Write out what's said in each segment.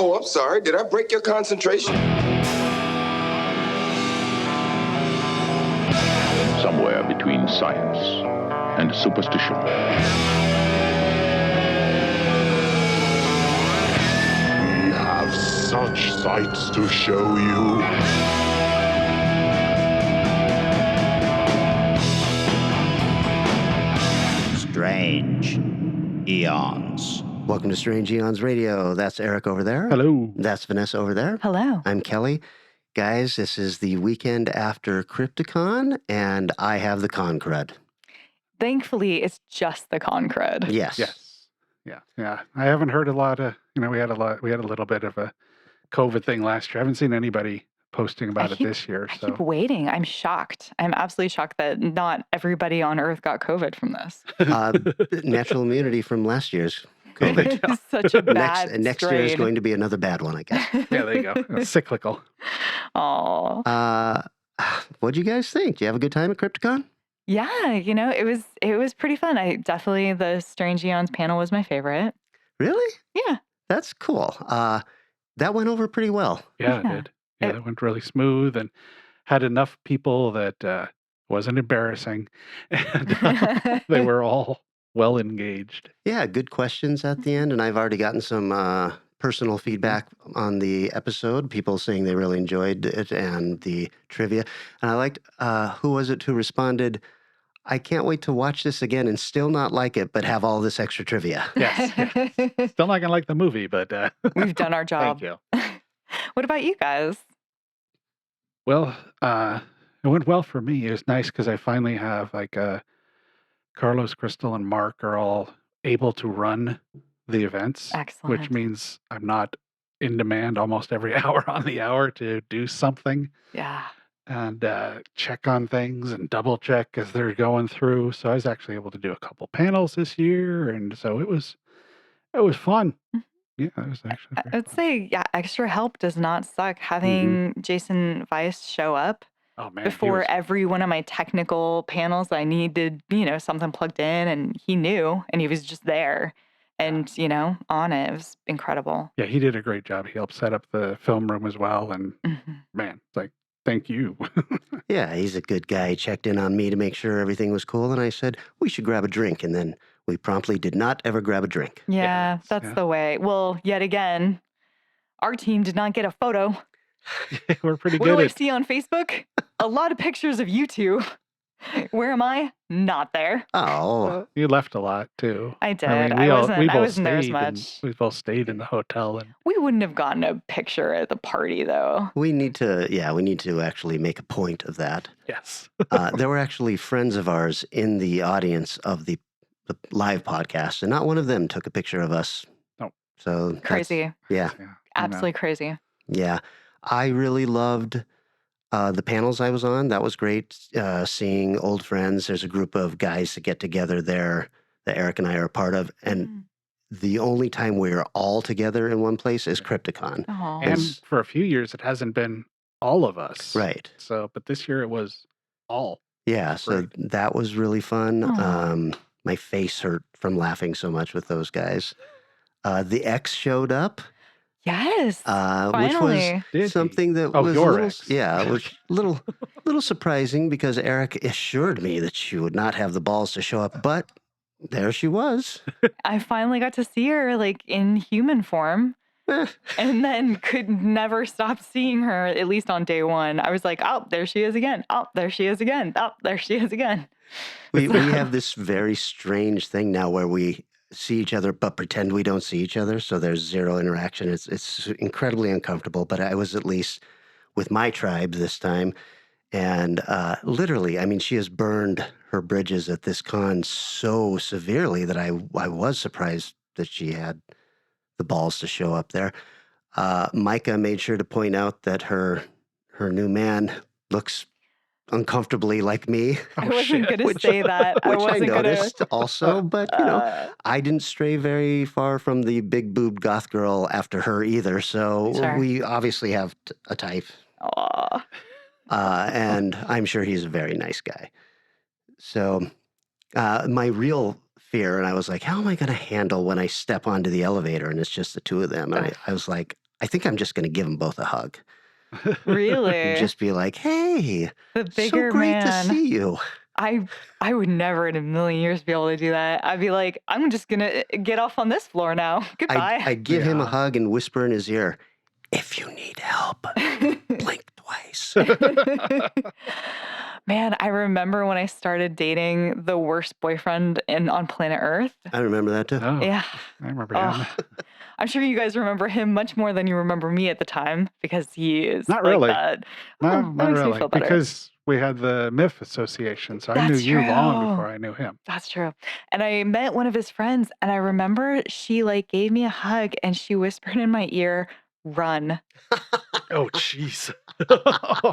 Oh, I'm sorry. Did I break your concentration? Somewhere between science and superstition. We have such sights to show you. Strange Eons. Welcome to Strange Eons Radio. That's Eric over there. Hello. That's Vanessa over there. Hello. I'm Kelly. Guys, this is the weekend after Crypticon, and I have the con crud. Thankfully, it's just the con crud. Yes. Yeah. I haven't heard a lot of, we had a little bit of a COVID thing last year. I haven't seen anybody posting about it this year. I keep waiting. I'm shocked. I'm absolutely shocked that not everybody on Earth got COVID from this. Natural immunity from last year's COVID. It's such a bad Next year is going to be another bad one, I guess. Yeah, there you go. It's cyclical. Aw. What'd you guys think? Did you have a good time at Crypticon? Yeah, it was pretty fun. The Strange Eons panel was my favorite. Really? Yeah. That's cool. That went over pretty well. Yeah, it did. Yeah, that went really smooth and had enough people that wasn't embarrassing. And they were all well engaged. Yeah, good questions at the end. And I've already gotten some personal feedback on the episode. People saying they really enjoyed it and the trivia. And I liked, who was it who responded, I can't wait to watch this again and still not like it, but have all this extra trivia. Yes. Still not going to like the movie, but... We've done our job. Thank you. What about you guys? Well, it went well for me. It was nice because I finally have Carlos, Crystal, and Mark are all able to run the events. Excellent. Which means I'm not in demand almost every hour on the hour to do something. Yeah. And check on things and double check as they're going through. So I was actually able to do a couple panels this year, and so it was fun. Yeah, it was actually. I would say, extra help does not suck. Having Jason Weiss show up before every one of my technical panels, I needed, something plugged in, and he knew, and he was just there, and on it. It was incredible. Yeah, he did a great job. He helped set up the film room as well, and man, it's like, thank you. Yeah, he's a good guy. He checked in on me to make sure everything was cool, and I said we should grab a drink, and then we promptly did not ever grab a drink. Yeah, that's the way. Well, yet again, our team did not get a photo. We're pretty What good do I at see on Facebook? A lot of pictures of you two. Where am I? Not there. Oh, you left a lot too. I did. I mean, I wasn't there as much. We both stayed in the hotel, and we wouldn't have gotten a picture at the party, though. we need to actually make a point of that. yes, There were actually friends of ours in the audience of the live podcast, and not one of them took a picture of us. No. So Crazy. Yeah. Absolutely crazy. Yeah. I really loved the panels I was on. That was great. Seeing old friends. There's a group of guys that get together there that Eric and I are a part of. And the only time we're all together in one place is Crypticon. Aww. and for a few years it hasn't been all of us. Right. So, but this year it was all. Yeah. So that was really fun. Aw. My face hurt from laughing so much with those guys. The X showed up. Yes. Which Finally. was something that Oh, was your a little, ex. yeah, it was little surprising because Eric assured me that she would not have the balls to show up, but there she was. I finally got to see her in human form. And then could never stop seeing her, at least on day one. I was like, oh, there she is again. Oh, there she is again. Oh, there she is again. We have this very strange thing now where we see each other but pretend we don't see each other, so there's zero interaction. It's incredibly uncomfortable, but I was at least with my tribe this time. And literally, I mean, she has burned her bridges at this con so severely that I was surprised that she had the balls to show up there. Micah made sure to point out that her new man looks uncomfortably like me. I wasn't going to say that. I Which I wasn't going noticed to. also, but I didn't stray very far from the big boobed goth girl after her either. So Sure. we obviously have a type. Aw. And I'm sure he's a very nice guy. So my real fear, and I was like, how am I going to handle when I step onto the elevator and it's just the two of them? And I was like, I think I'm just going to give them both a hug. Really? Just be like, hey, The so bigger great to man. see you. I would never in a million years be able to do that. I'd be like, I'm just gonna get off on this floor now. Goodbye. I'd give him a hug and whisper in his ear, if you need help, blink twice. Man, I remember when I started dating the worst boyfriend on planet Earth. I remember that too. Oh, Yeah. I remember him. I'm sure you guys remember him much more than you remember me at the time because he is Not like really. that. No, That not makes me really. feel better. Because we had the MIF association, so I knew That's you long true. before I knew him. That's true. And I met one of his friends, and I remember she like gave me a hug and she whispered in my ear, "Run." Oh, jeez.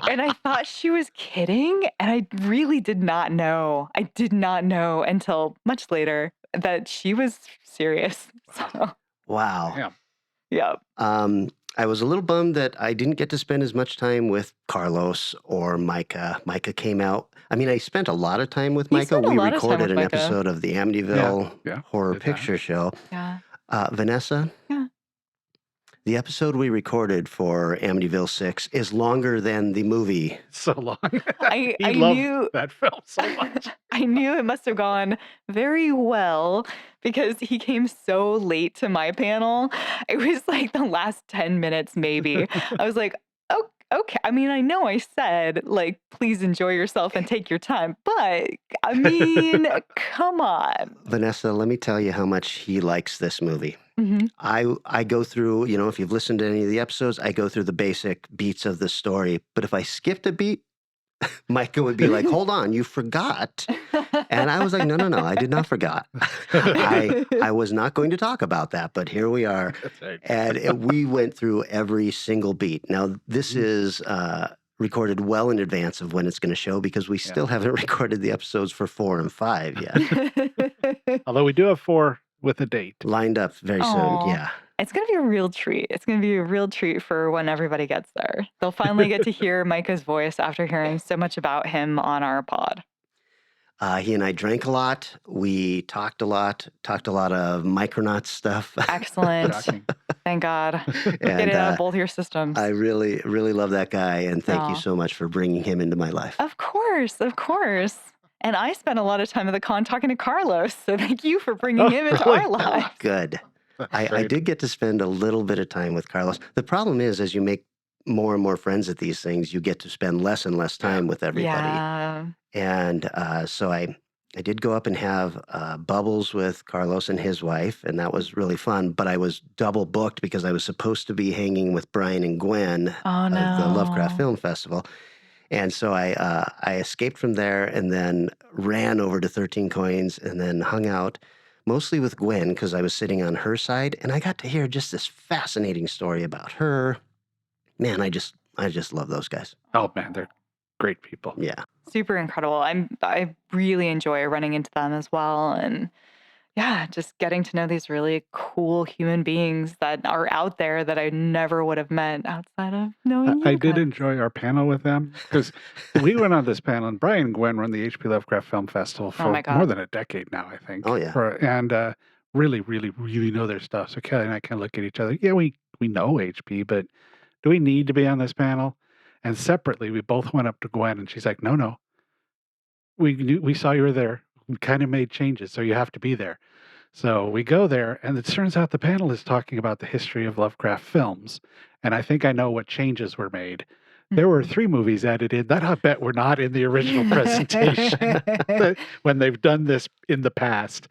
And I thought she was kidding, and I really did not know. I did not know until much later that she was serious. So, Wow. Yeah. yeah. I was a little bummed that I didn't get to spend as much time with Carlos or Micah. Micah came out. I mean, I spent a lot of time with You Micah. spent a We lot of time recorded with an Micah. episode of the Amityville Yeah, Horror did that. Picture Show. Yeah. Vanessa? Yeah. The episode we recorded for Amityville 6 is longer than the movie. So long. I loved knew that film so much. I knew it must have gone very well because he came so late to my panel. It was like the last 10 minutes, maybe. I was like, oh, okay. I mean, I know I said, like, please enjoy yourself and take your time, but I mean, come on. Vanessa, let me tell you how much he likes this movie. Mhm. I go through, if you've listened to any of the episodes, I go through the basic beats of the story. But if I skipped a beat, Micah would be like, hold on, you forgot. And I was like, no, I did not forgot. I was not going to talk about that, but here we are. That's right. And we went through every single beat. Now, this is recorded well in advance of when it's going to show because we still haven't recorded the episodes for 4 and 5 yet. Although we do have 4 with a date. Lined up very soon, Aw. yeah. It's going to be a real treat. It's going to be a real treat for when everybody gets there. They'll finally get to hear Micah's voice after hearing so much about him on our pod. He and I drank a lot. We talked a lot of Micronauts stuff. Excellent. Thank God. Get it out of both your systems. I really, really love that guy, and thank you Aw. so much for bringing him into my life. Of course. And I spent a lot of time at the con talking to Carlos, so thank you for bringing him into really? our lives. Good. I Great. did get to spend a little bit of time with Carlos. The problem is, as you make more and more friends at these things, you get to spend less and less time with everybody. Yeah. And so I did go up and have bubbles with Carlos and his wife, and that was really fun. But I was double booked because I was supposed to be hanging with Brian and Gwen Oh, no. of the Lovecraft Film Festival. And so I escaped from there and then ran over to 13 Coins and then hung out mostly with Gwen because I was sitting on her side. And I got to hear just this fascinating story about her. Man, I just love those guys. Oh, man, they're great people. Yeah. Super incredible. I really enjoy running into them as well. And yeah, just getting to know these really cool human beings that are out there that I never would have met outside of knowing you I did guys. enjoy our panel with them because we went on this panel, and Brian and Gwen run the H.P. Lovecraft Film Festival for my God. more than a decade now, I think. Oh, yeah. And really, really, really know their stuff. So Kelly and I kind of look at each other. Yeah, we know H.P., but do we need to be on this panel? And separately, we both went up to Gwen, and she's like, no. We saw you were there. We kind of made changes, so you have to be there. So we go there, and it turns out the panel is talking about the history of Lovecraft films. And I think I know what changes were made. There were 3 movies added in that I bet were not in the original presentation. But when they've done this in the past,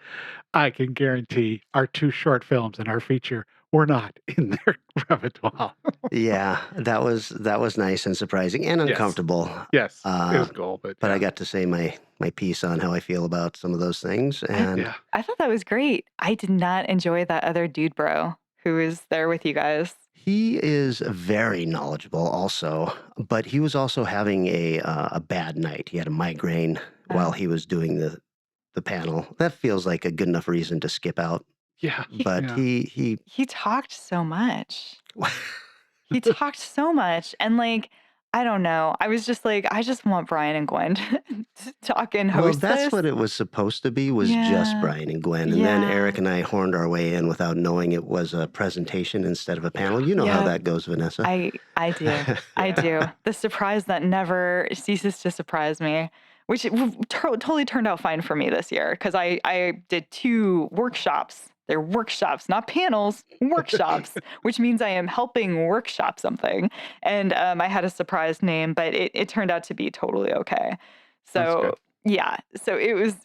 I can guarantee our 2 short films and our feature were not in their repertoire. Yeah, that was nice and surprising and uncomfortable. Yes, it was cool. But I yeah. got to say my piece on how I feel about some of those things. And Yeah. I thought that was great. I did not enjoy that other dude bro who was there with you guys. he is very knowledgeable also, but he was also having a bad night. He had a migraine while he was doing the panel. That feels like a good enough reason to skip out. Yeah. But Yeah. He talked so much. He talked so much. And like, I don't know. I was just like, I just want Brian and Gwen to talk and Well, host that's this. what it was supposed to be, was just Brian and Gwen. And then Eric and I horned our way in without knowing it was a presentation instead of a panel. You know how that goes, Vanessa. I do. I do. The surprise that never ceases to surprise me, which totally turned out fine for me this year, because I did 2 workshops. They're workshops, not panels, workshops, which means I am helping workshop something. And I had a surprise name, but it turned out to be totally okay. So, yeah. So it was,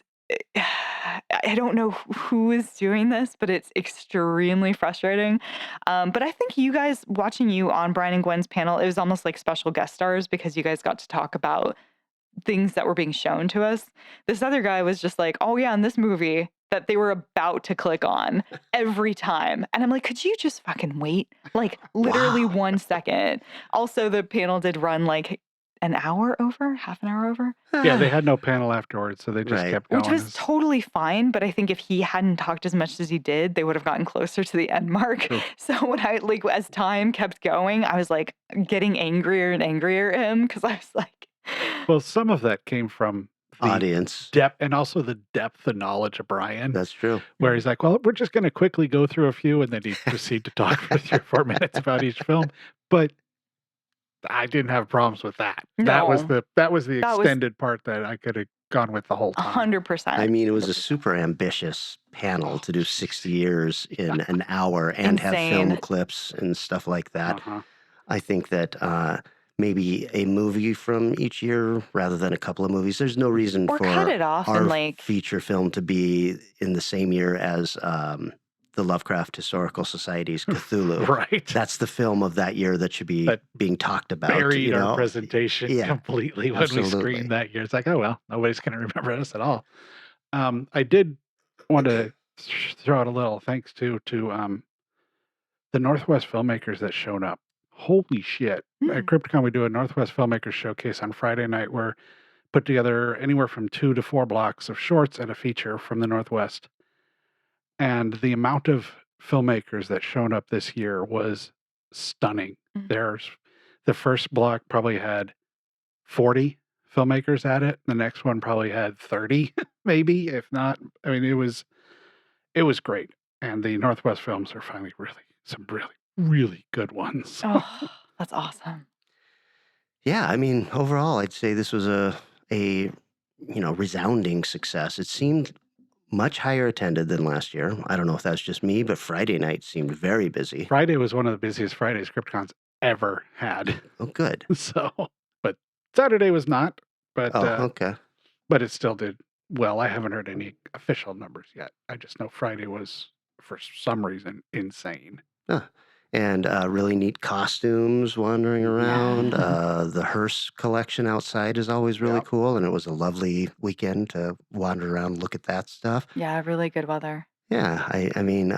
I don't know who is doing this, but it's extremely frustrating. But I think you guys, watching you on Brian and Gwen's panel, it was almost like special guest stars, because you guys got to talk about things that were being shown to us. This other guy was just like, oh yeah, in this movie that they were about to click on every time. And I'm like, could you just fucking wait? Like literally 1 second. Also, the panel did run like an hour over, half an hour over. Yeah, they had no panel afterwards, so they just kept going. Which was totally fine, but I think if he hadn't talked as much as he did, they would have gotten closer to the end mark. So when I, like, as time kept going, I was like getting angrier and angrier at him, because I was like... Well, some of that came from the audience depth, and also the depth of knowledge of Brian. That's true. Where he's like, well, we're just going to quickly go through a few, and then he'd proceed to talk for 3 or 4 minutes about each film. But I didn't have problems with that. No. That was the extended part that I could have gone with the whole time. 100%. I mean, it was a super ambitious panel to do 60 years in an hour and have film clips and stuff like that. I think that maybe a movie from each year rather than a couple of movies. There's no reason for cut it off our and, like, feature film to be in the same year as the Lovecraft Historical Society's Cthulhu. Right. That's the film of that year that should be being talked about. Buried our presentation completely when we screened that year. It's like, oh, well, nobody's going to remember us at all. I did want to throw out a little thanks to the Northwest filmmakers that showed up. Holy shit. At Crypticon, we do a Northwest Filmmakers Showcase on Friday night where put together anywhere from 2 to 4 blocks of shorts and a feature from the Northwest. And the amount of filmmakers that showed up this year was stunning. There's the first block probably had 40 filmmakers at it. The next one probably had 30, maybe, if not. I mean, it was great. And the Northwest films are finally some really good ones. Oh, that's awesome. Yeah, I mean, overall, I'd say this was a resounding success. It seemed much higher attended than last year. I don't know if that's just me, but Friday night seemed very busy. Friday was one of the busiest Fridays Crypticon's ever had. Oh, good. So, but Saturday was not. But okay. But it still did well. I haven't heard any official numbers yet. I just know Friday was, for some reason, insane. And really neat costumes wandering around. The hearse collection outside is always really cool, and it was a lovely weekend to wander around, look at that stuff. Yeah, really good weather. Yeah, I mean,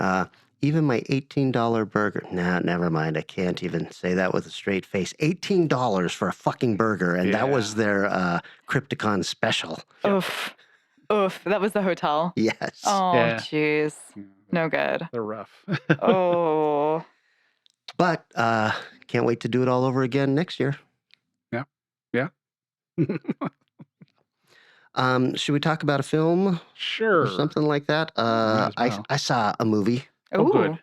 even my $18 burger. Nah, never mind. I can't even say that with a straight face. $18 for a fucking burger, and that was their Crypticon special. Oof. That was the hotel? Yes. Oh, jeez. No good. They're rough. Oh. But can't wait to do it all over again next year. Yeah. Should we talk about a film? Sure. Or something like that? I saw a movie. Oh, good.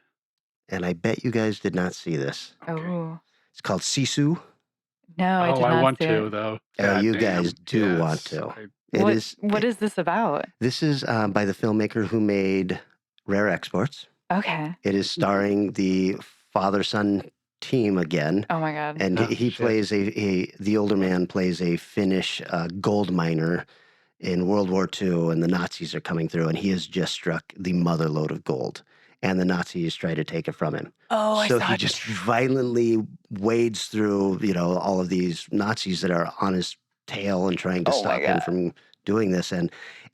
And I bet you guys did not see this. Oh. It's called Sisu. No, I did not I want see to, it. though. You guys do want to. What is this about? This is by the filmmaker who made Rare Exports. Okay. It is starring the father-son team again. Oh my God. And he plays the older man plays a Finnish gold miner in World War II, and the Nazis are coming through, and he has just struck the mother lode of gold, and the Nazis try to take it from him. Oh, I so saw he it. just violently wades through, all of these Nazis that are on his tail and trying to stop him from doing this.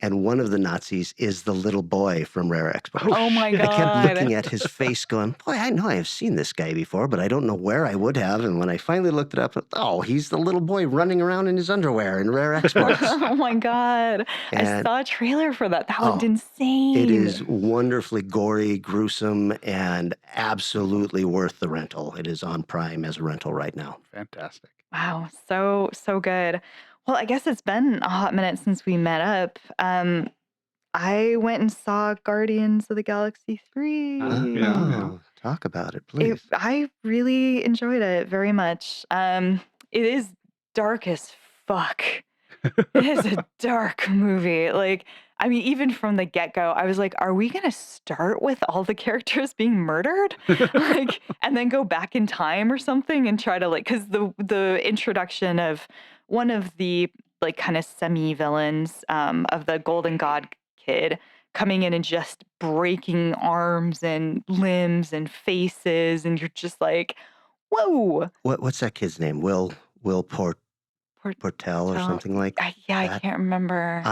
And one of the Nazis is the little boy from Rare Exports. Oh my God. I kept looking at his face going, boy, I know I have seen this guy before, but I don't know where I would have. And when I finally looked it up, he's the little boy running around in his underwear in Rare Exports. Oh my God. I saw a trailer for that. That looked insane. It is wonderfully gory, gruesome, and absolutely worth the rental. It is on Prime as a rental right now. Fantastic. Wow, so good. Well, I guess it's been a hot minute since we met up. I went and saw Guardians of the Galaxy Yeah. 3. Talk about it, please. I really enjoyed it very much. It is dark as fuck. It is a dark movie. Like, I mean, even from the get-go, I was like, are we gonna start with all the characters being murdered? Like, and then go back in time or something and try to like, because the introduction of one of the like kind of semi-villains of the Golden God kid coming in and just breaking arms and limbs and faces, and you're just like, whoa. What's that kid's name? Will Portell or something like I that. can't remember.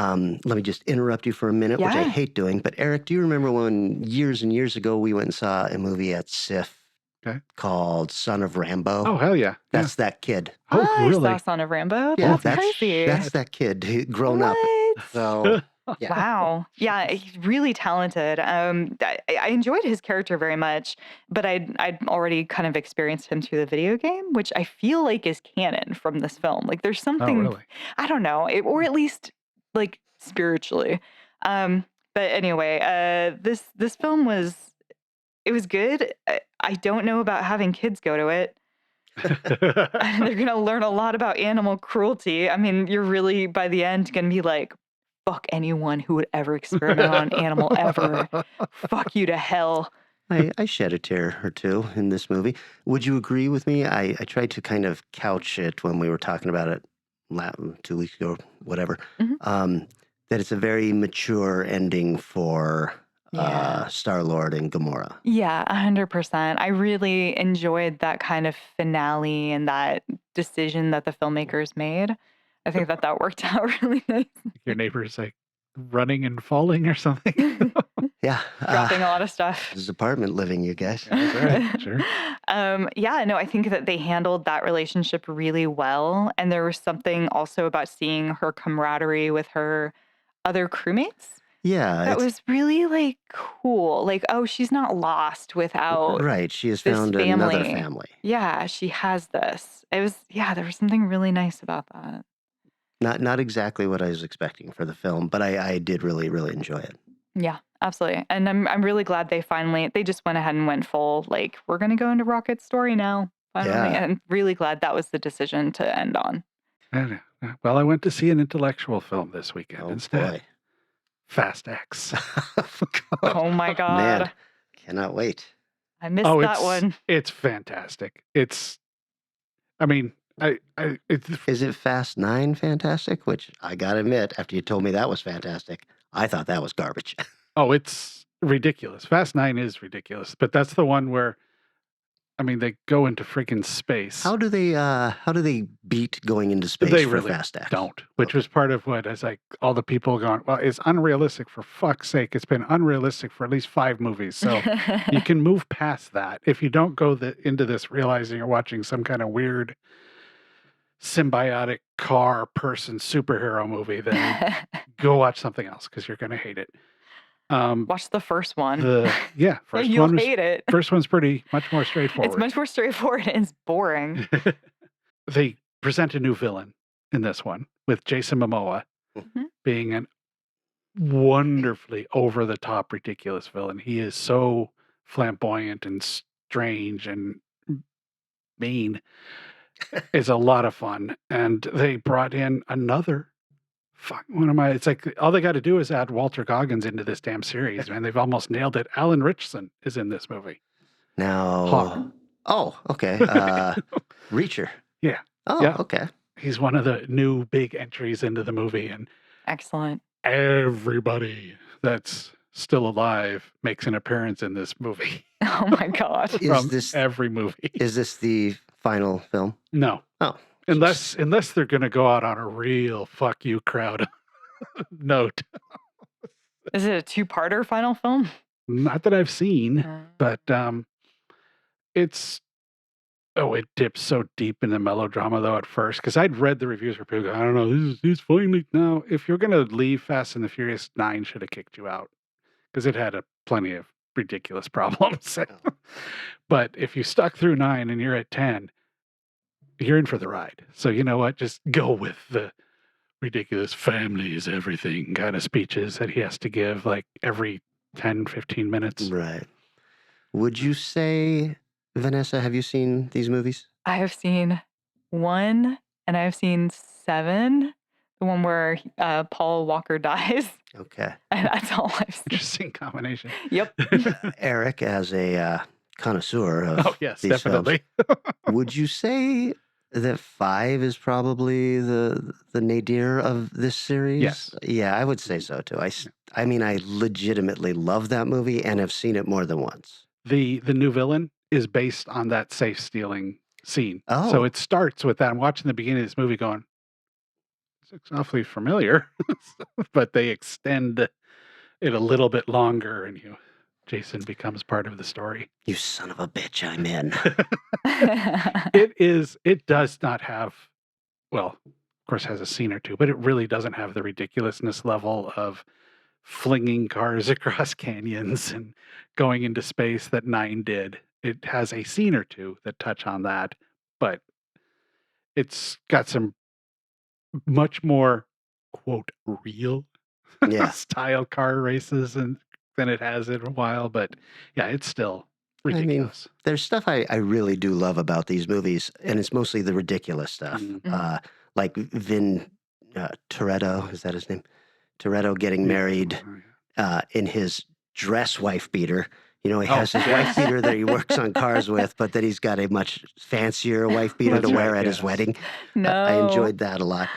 Let me just interrupt you for a minute, which I Yeah. hate doing. But Eric, do you remember when years and years ago we went and saw a movie at SIF called Son of Rambo? Oh, hell yeah. That's that kid. Oh, I really? saw Son of Rambo. Yeah, That's crazy. That's that kid grown up. What? So, yeah. Wow. Yeah, he's really talented. I enjoyed his character very much, but I'd already kind of experienced him through the video game, which I feel like is canon from this film. Like there's Oh, something, really? I don't know, or at least like spiritually. But anyway, this film was good. I don't know about having kids go to it. They're gonna learn a lot about animal cruelty. I mean, you're really by the end gonna be like, fuck anyone who would ever experiment on an animal ever. Fuck you to hell. I shed a tear or two in this movie. Would you agree with me? I tried to kind of couch it when we were talking about it 2 weeks ago, whatever, that it's a very mature ending for Star-Lord and Gamora. Yeah, 100%. I really enjoyed that kind of finale and that decision that the filmmakers made. I think that worked out really nice. Your neighbor's like running and falling or something. Yeah. Dropping a lot of stuff. This is apartment living, you guys. That's right. Sure. Yeah, no, I think that they handled that relationship really well. And there was something also about seeing her camaraderie with her other crewmates. Yeah. That was really like cool. Like, oh, she's not lost without Right. She has this found family. another family. Yeah, she has this. It was, yeah, there was something really nice about that. Not exactly what I was expecting for the film, but I did really, really enjoy it. Yeah, absolutely. And I'm really glad they just went ahead and went full, like, we're gonna go into Rocket's story now. Finally. Yeah. And really glad that was the decision to end on. Well, I went to see an intellectual film this weekend instead. Boy. Fast X. Oh my God. Man, cannot wait. I missed that one. It's fantastic. It's, I mean, Is it Fast 9 fantastic? Which I gotta admit, after you told me that was fantastic, I thought that was garbage. Oh, it's ridiculous. Fast 9 is ridiculous, but that's the one where, I mean, they go into freaking space. How do they beat going into space They for really Fast X? don't, which was part of what it's like all the people going, well, it's unrealistic for fuck's sake. It's been unrealistic for at least 5 movies. So you can move past that. If you don't go into this realizing you're watching some kind of weird symbiotic car person superhero movie, then go watch something else because you're going to hate it. Watch the first one. First You'll one hate it. First one's pretty much more straightforward. It's much more straightforward and it's boring. They present a new villain in this one with Jason Momoa being an wonderfully over the top ridiculous villain. He is so flamboyant and strange and mean. It's a lot of fun. And they brought in another it's like all they got to do is add Walter Goggins into this damn series, man. They've almost nailed it. Alan Richardson is in this movie. Now, Hawk. Oh, okay. Reacher. Yeah. Oh, yeah. Okay. He's one of the new big entries into the movie, and excellent. Everybody that's still alive makes an appearance in this movie. Oh my God. From every movie. Is this the final film? No. Oh. Unless they're going to go out on a real fuck you crowd note. Is it a 2-parter final film? Not that I've seen, but it dips so deep in the melodrama though at first, because I'd read the reviews where people go, I don't know, this is finally now. If you're going to leave Fast and the Furious, 9 should have kicked you out because it had plenty of ridiculous problems. But if you stuck through 9 and you're at 10, you're in for the ride. So you know what? Just go with the ridiculous family is everything kind of speeches that he has to give like every 10, 15 minutes. Right. Would you say, Vanessa, have you seen these movies? I have seen 1 and I've seen 7. The one where Paul Walker dies. Okay. And that's all I've seen. Interesting combination. Yep. Eric, as a connoisseur of yes, these definitely. films, would you say that 5 is probably the nadir of this series? Yes. Yeah, I would say so too. I mean, I legitimately love that movie and have seen it more than once. The new villain is based on that safe stealing scene. Oh. So it starts with that. I'm watching the beginning of this movie going, this looks awfully familiar, but they extend it a little bit longer and Jason becomes part of the story. You son of a bitch, I'm in. It does not have, well, of course has a scene or two, but it really doesn't have the ridiculousness level of flinging cars across canyons and going into space that 9 did. It has a scene or two that touch on that, but it's got some much more, quote, real style car races than it has in a while. But yeah, it's still ridiculous. I mean, there's stuff I really do love about these movies, and it's mostly the ridiculous stuff. Like Vin Toretto, is that his name? Toretto getting married in his dress wife beater. You know, he has his wife beater that he works on cars with, but then he's got a much fancier wife beater to wear at his wedding. No. I enjoyed that a lot.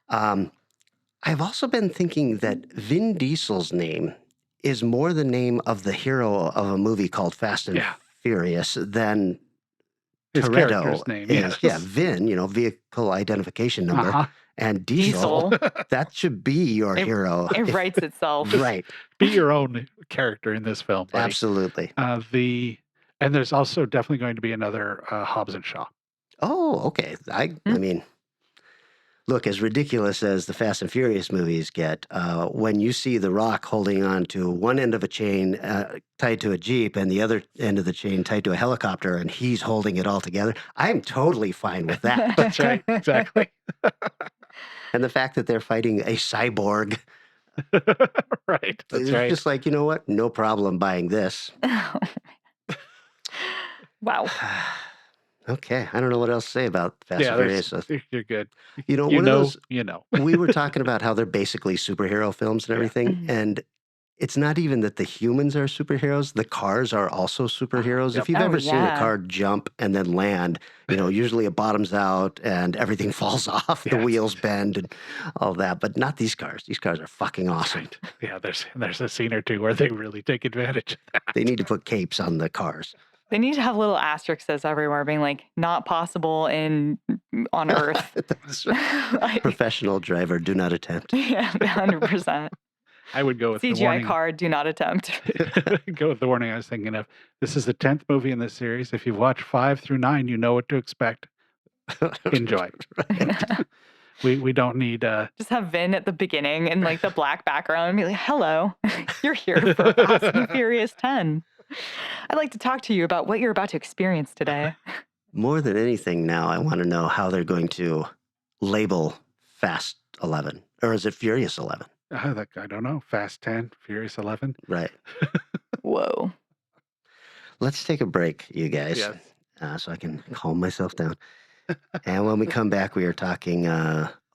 I've also been thinking that Vin Diesel's name is more the name of the hero of a movie called Fast and Furious than his Toretto character's name. Is. Yeah, Vin, vehicle identification number. And Diesel, that should be your hero. It writes itself. Right. Be your own character in this film, buddy. Absolutely. And there's also definitely going to be another Hobbs and Shaw. Oh, okay. I mean, look, as ridiculous as the Fast and Furious movies get, when you see The Rock holding on to one end of a chain tied to a Jeep and the other end of the chain tied to a helicopter and he's holding it all together, I'm totally fine with that. That's right. Exactly. And the fact that they're fighting a cyborg. Right. That's it's right. just like, you know what? No problem buying this. Wow. Okay. I don't know what else to say about Fast and Furious. You're good. You know, we were talking about how they're basically superhero films and everything. And it's not even that the humans are superheroes. The cars are also superheroes. Yep. If you've ever seen a car jump and then land, usually it bottoms out and everything falls off. The wheels bend and all that. But not these cars. These cars are fucking awesome. Right. Yeah, there's a scene or two where they really take advantage of that. They need to put capes on the cars. They need to have little asterisks everywhere being like, not possible on Earth. That's right. Professional driver, do not attempt. Yeah, 100%. I would go with CGI the warning. car, do not attempt. Go with the warning I was thinking of. This is the 10th movie in this series. If you've watched 5 through 9, you know what to expect. Enjoy. We don't need... Just have Vin at the beginning in like the black background and be like, hello, you're here for Fast and Furious 10. I'd like to talk to you about what you're about to experience today. More than anything now, I want to know how they're going to label Fast 11. Or is it Furious 11? I don't know. Fast 10, Furious 11. Right. Whoa. Let's take a break, you guys, so I can calm myself down. And when we come back, we are talking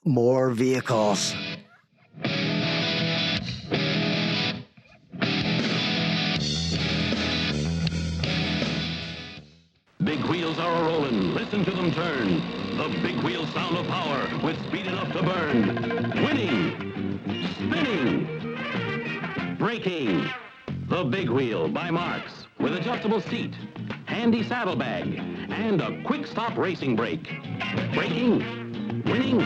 more vehicles. Big wheels are a-rolling, listen to them turn. The big wheels sound of power with speed enough to burn. Winning, spinning, braking. The Big Wheel by Marx with adjustable seat, handy saddlebag, and a quick stop racing brake. Braking, winning,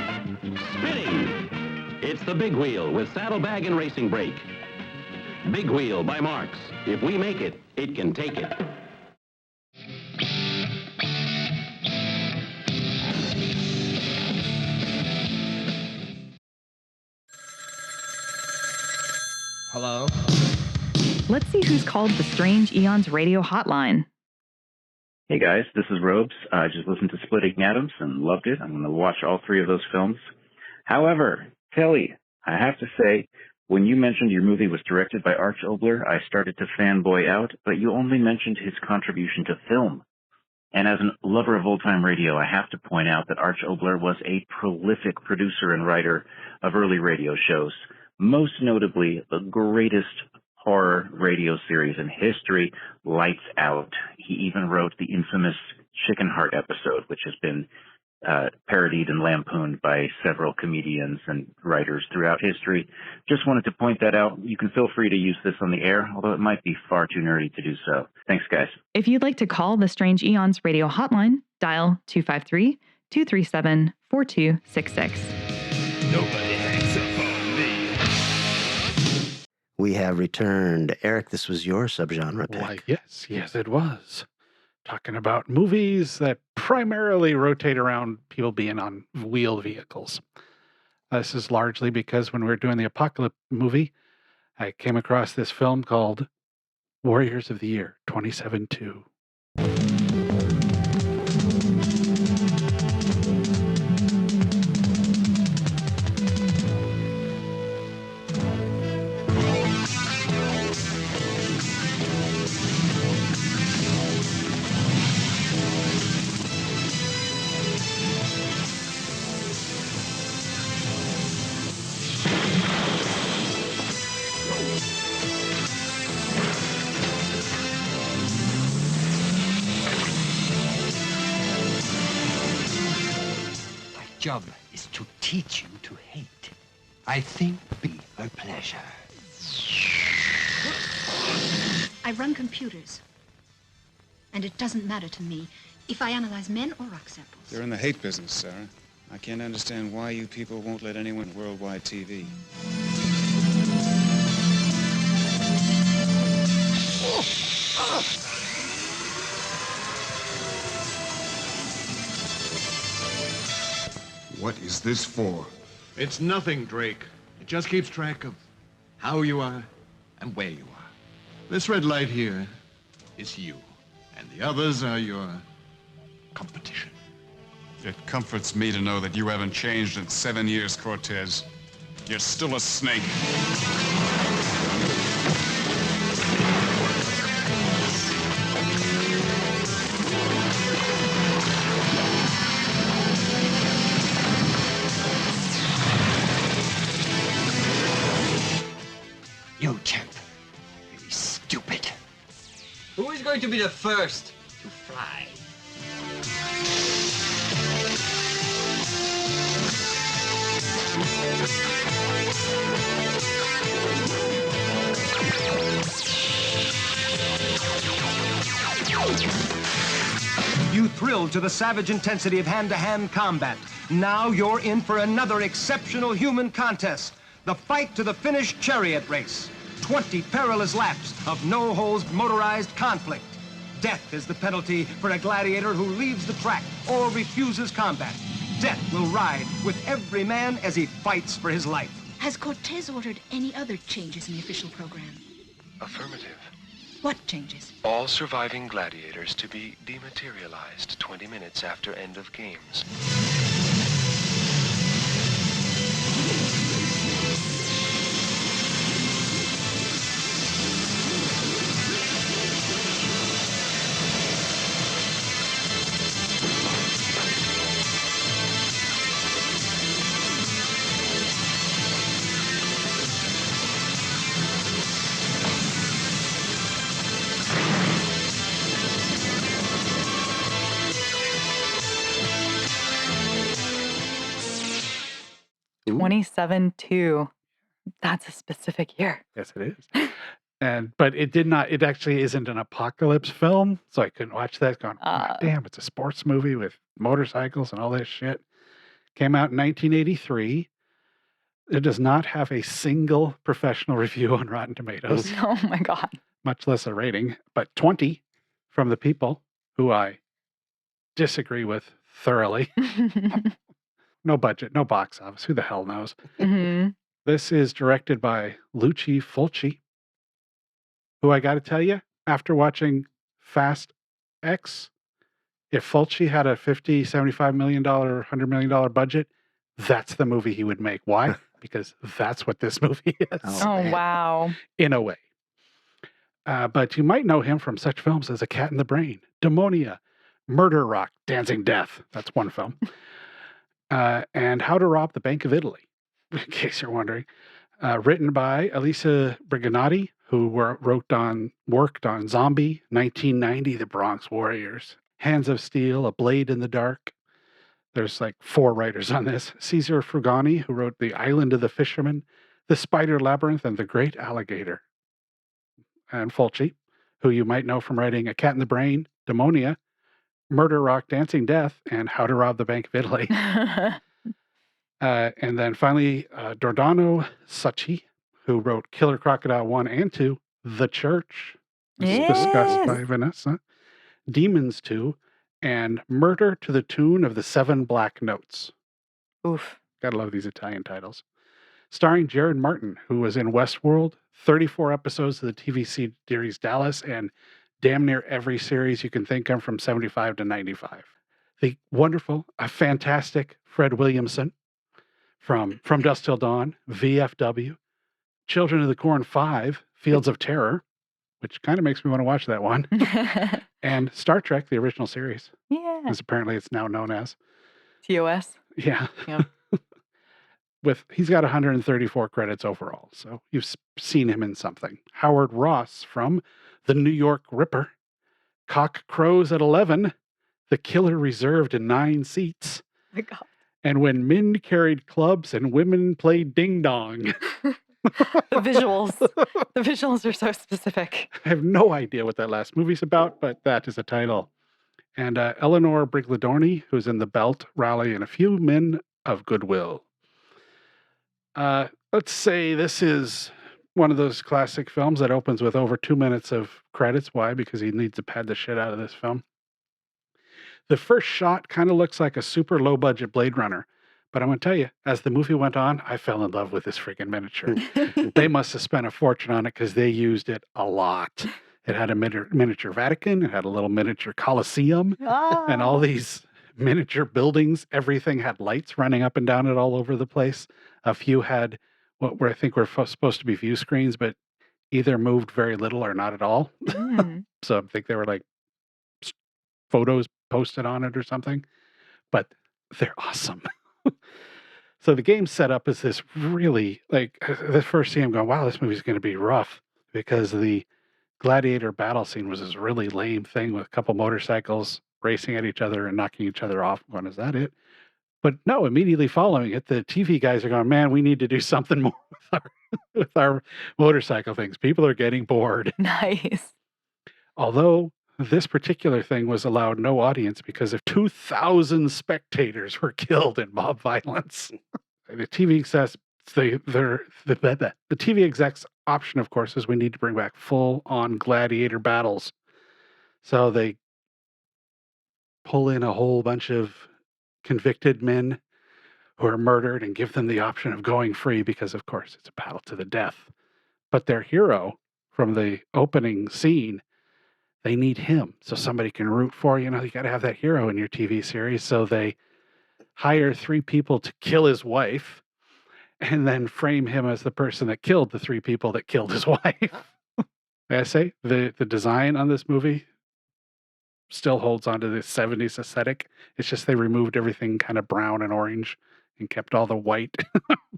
spinning. It's the Big Wheel with saddlebag and racing brake. Big Wheel by Marx. If we make it, it can take it. Hello? Let's see who's called the Strange Eons radio hotline. Hey guys, this is Robes. I just listened to Splitting Atoms and loved it. I'm going to watch all 3 of those films. However, Kelly, I have to say, when you mentioned your movie was directed by Arch Oboler, I started to fanboy out, but you only mentioned his contribution to film. And as a lover of old-time radio, I have to point out that Arch Oboler was a prolific producer and writer of early radio shows, most notably the greatest horror radio series in history, Lights Out. He even wrote the infamous Chicken Heart episode, which has been parodied and lampooned by several comedians and writers throughout history. Just wanted to point that out. You can feel free to use this on the air, although it might be far too nerdy to do so. Thanks, guys. If you'd like to call the Strange Eons radio hotline, dial 253-237-4266. Nobody hangs up on me. We have returned. Eric, this was your subgenre pick. Why, yes, it was. Talking about movies that primarily rotate around people being on wheeled vehicles. This is largely because when we were doing the Apocalypse movie, I came across this film called Warriors of the Year 2072. Job is to teach you to hate. I think be a pleasure. I run computers. And it doesn't matter to me if I analyze men or rock samples. You're in the hate business, Sarah. I can't understand why you people won't let anyone worldwide TV. What is this for? It's nothing, Drake. It just keeps track of how you are and where you are. This red light here is you, and the others are your competition. It comforts me to know that you haven't changed in 7 years, Cortez. You're still a snake. You champ. Really stupid. Who is going to be the first to fly? You thrilled to the savage intensity of hand-to-hand combat. Now you're in for another exceptional human contest. The fight to the finish chariot race. 20 perilous laps of no-holds motorized conflict. Death is the penalty for a gladiator who leaves the track or refuses combat. Death will ride with every man as he fights for his life. Has Cortez ordered any other changes in the official program? Affirmative. What changes? All surviving gladiators to be dematerialized 20 minutes after end of games. Ooh. 27-2. That's a specific year. Yes, it is. But it actually isn't an apocalypse film, so I couldn't watch that going, oh, damn, it's a sports movie with motorcycles and all this shit. Came out in 1983. It does not have a single professional review on Rotten Tomatoes. Oh my God. Much less a rating, but 20 from the people who I disagree with thoroughly. No budget, no box office. Who the hell knows? Mm-hmm. This is directed by Luci Fulci, who I got to tell you, after watching Fast X If Fulci had a $50, $75 million, $100 million budget, that's the movie he would make. Why? Because that's what this movie is. Oh, wow. In a way. But you might know him from such films as A Cat in the Brain, Demonia, Murder Rock, Dancing Death. That's one film. And How to Rob the Bank of Italy, in case you're wondering. Written by Elisa Briganati, who worked on Zombie, 1990, The Bronx Warriors, Hands of Steel, A Blade in the Dark. There's like 4 writers on this. Cesar Frugani, who wrote The Island of the Fisherman, The Spider Labyrinth, and The Great Alligator. And Fulci, who you might know from writing A Cat in the Brain, Demonia, Murder Rock, Dancing Death, and How to Rob the Bank of Italy. And then finally, Giordano Sacchi, who wrote Killer Crocodile 1 and 2, The Church, discussed by Vanessa, Demons 2, and Murder to the Tune of the 7 Black Notes. Oof. Gotta love these Italian titles. Starring Jared Martin, who was in Westworld, 34 episodes of the TV series Dallas, and damn near every series you can think of from 75 to 95. The wonderful, fantastic Fred Williamson from Dusk Till Dawn, VFW, Children of the Corn 5, Fields of Terror, which kind of makes me want to watch that one, and Star Trek, the original series. Yeah. As apparently it's now known as. TOS. Yeah. Yep. He's got 134 credits overall, so you've seen him in something. Howard Ross from The New York Ripper, Cock Crows at 11, The Killer Reserved in 9 Seats, My God. and When Men Carried Clubs and Women Played Ding Dong. The visuals are so specific. I have no idea what that last movie's about, but that is a title. And Eleanor Brigliadorni, who's in The Belt, Raleigh, and A Few Men of Goodwill. Let's say this is one of those classic films that opens with over 2 minutes of credits. Why? Because he needs to pad the shit out of this film. The first shot kind of looks like a super low budget Blade Runner. But I'm going to tell you, as the movie went on, I fell in love with this freaking miniature. They must have spent a fortune on it because they used it a lot. It had a miniature Vatican. It had a little miniature Colosseum and all these miniature buildings. Everything had lights running up and down it all over the place. A few had what I think were supposed to be view screens, but either moved very little or not at all. So I think they were like photos posted on it or something. But they're awesome. So the game set up as this really, like, the first scene I'm going, wow, this movie's going to be rough, because the gladiator battle scene was this really lame thing with a couple motorcycles racing at each other and knocking each other off. I'm going, is that it? But no, immediately following it, the TV guys are going, man, we need to do something more with our motorcycle things. People are getting bored. Nice. Although this particular thing was allowed no audience because of 2,000 spectators were killed in mob violence. The TV execs, the TV execs option, of course, is we need to bring back full-on gladiator battles. So they pull in a whole bunch of convicted men who are murdered and give them the option of going free because, of course, it's a battle to the death. But their hero from the opening scene, they need him so somebody can root for. You got to have that hero in your TV series. So they hire 3 people to kill his wife and then frame him as the person that killed the 3 people that killed his wife. May I say, the design on this movie still holds onto the 70s aesthetic. It's just they removed everything kind of brown and orange and kept all the white.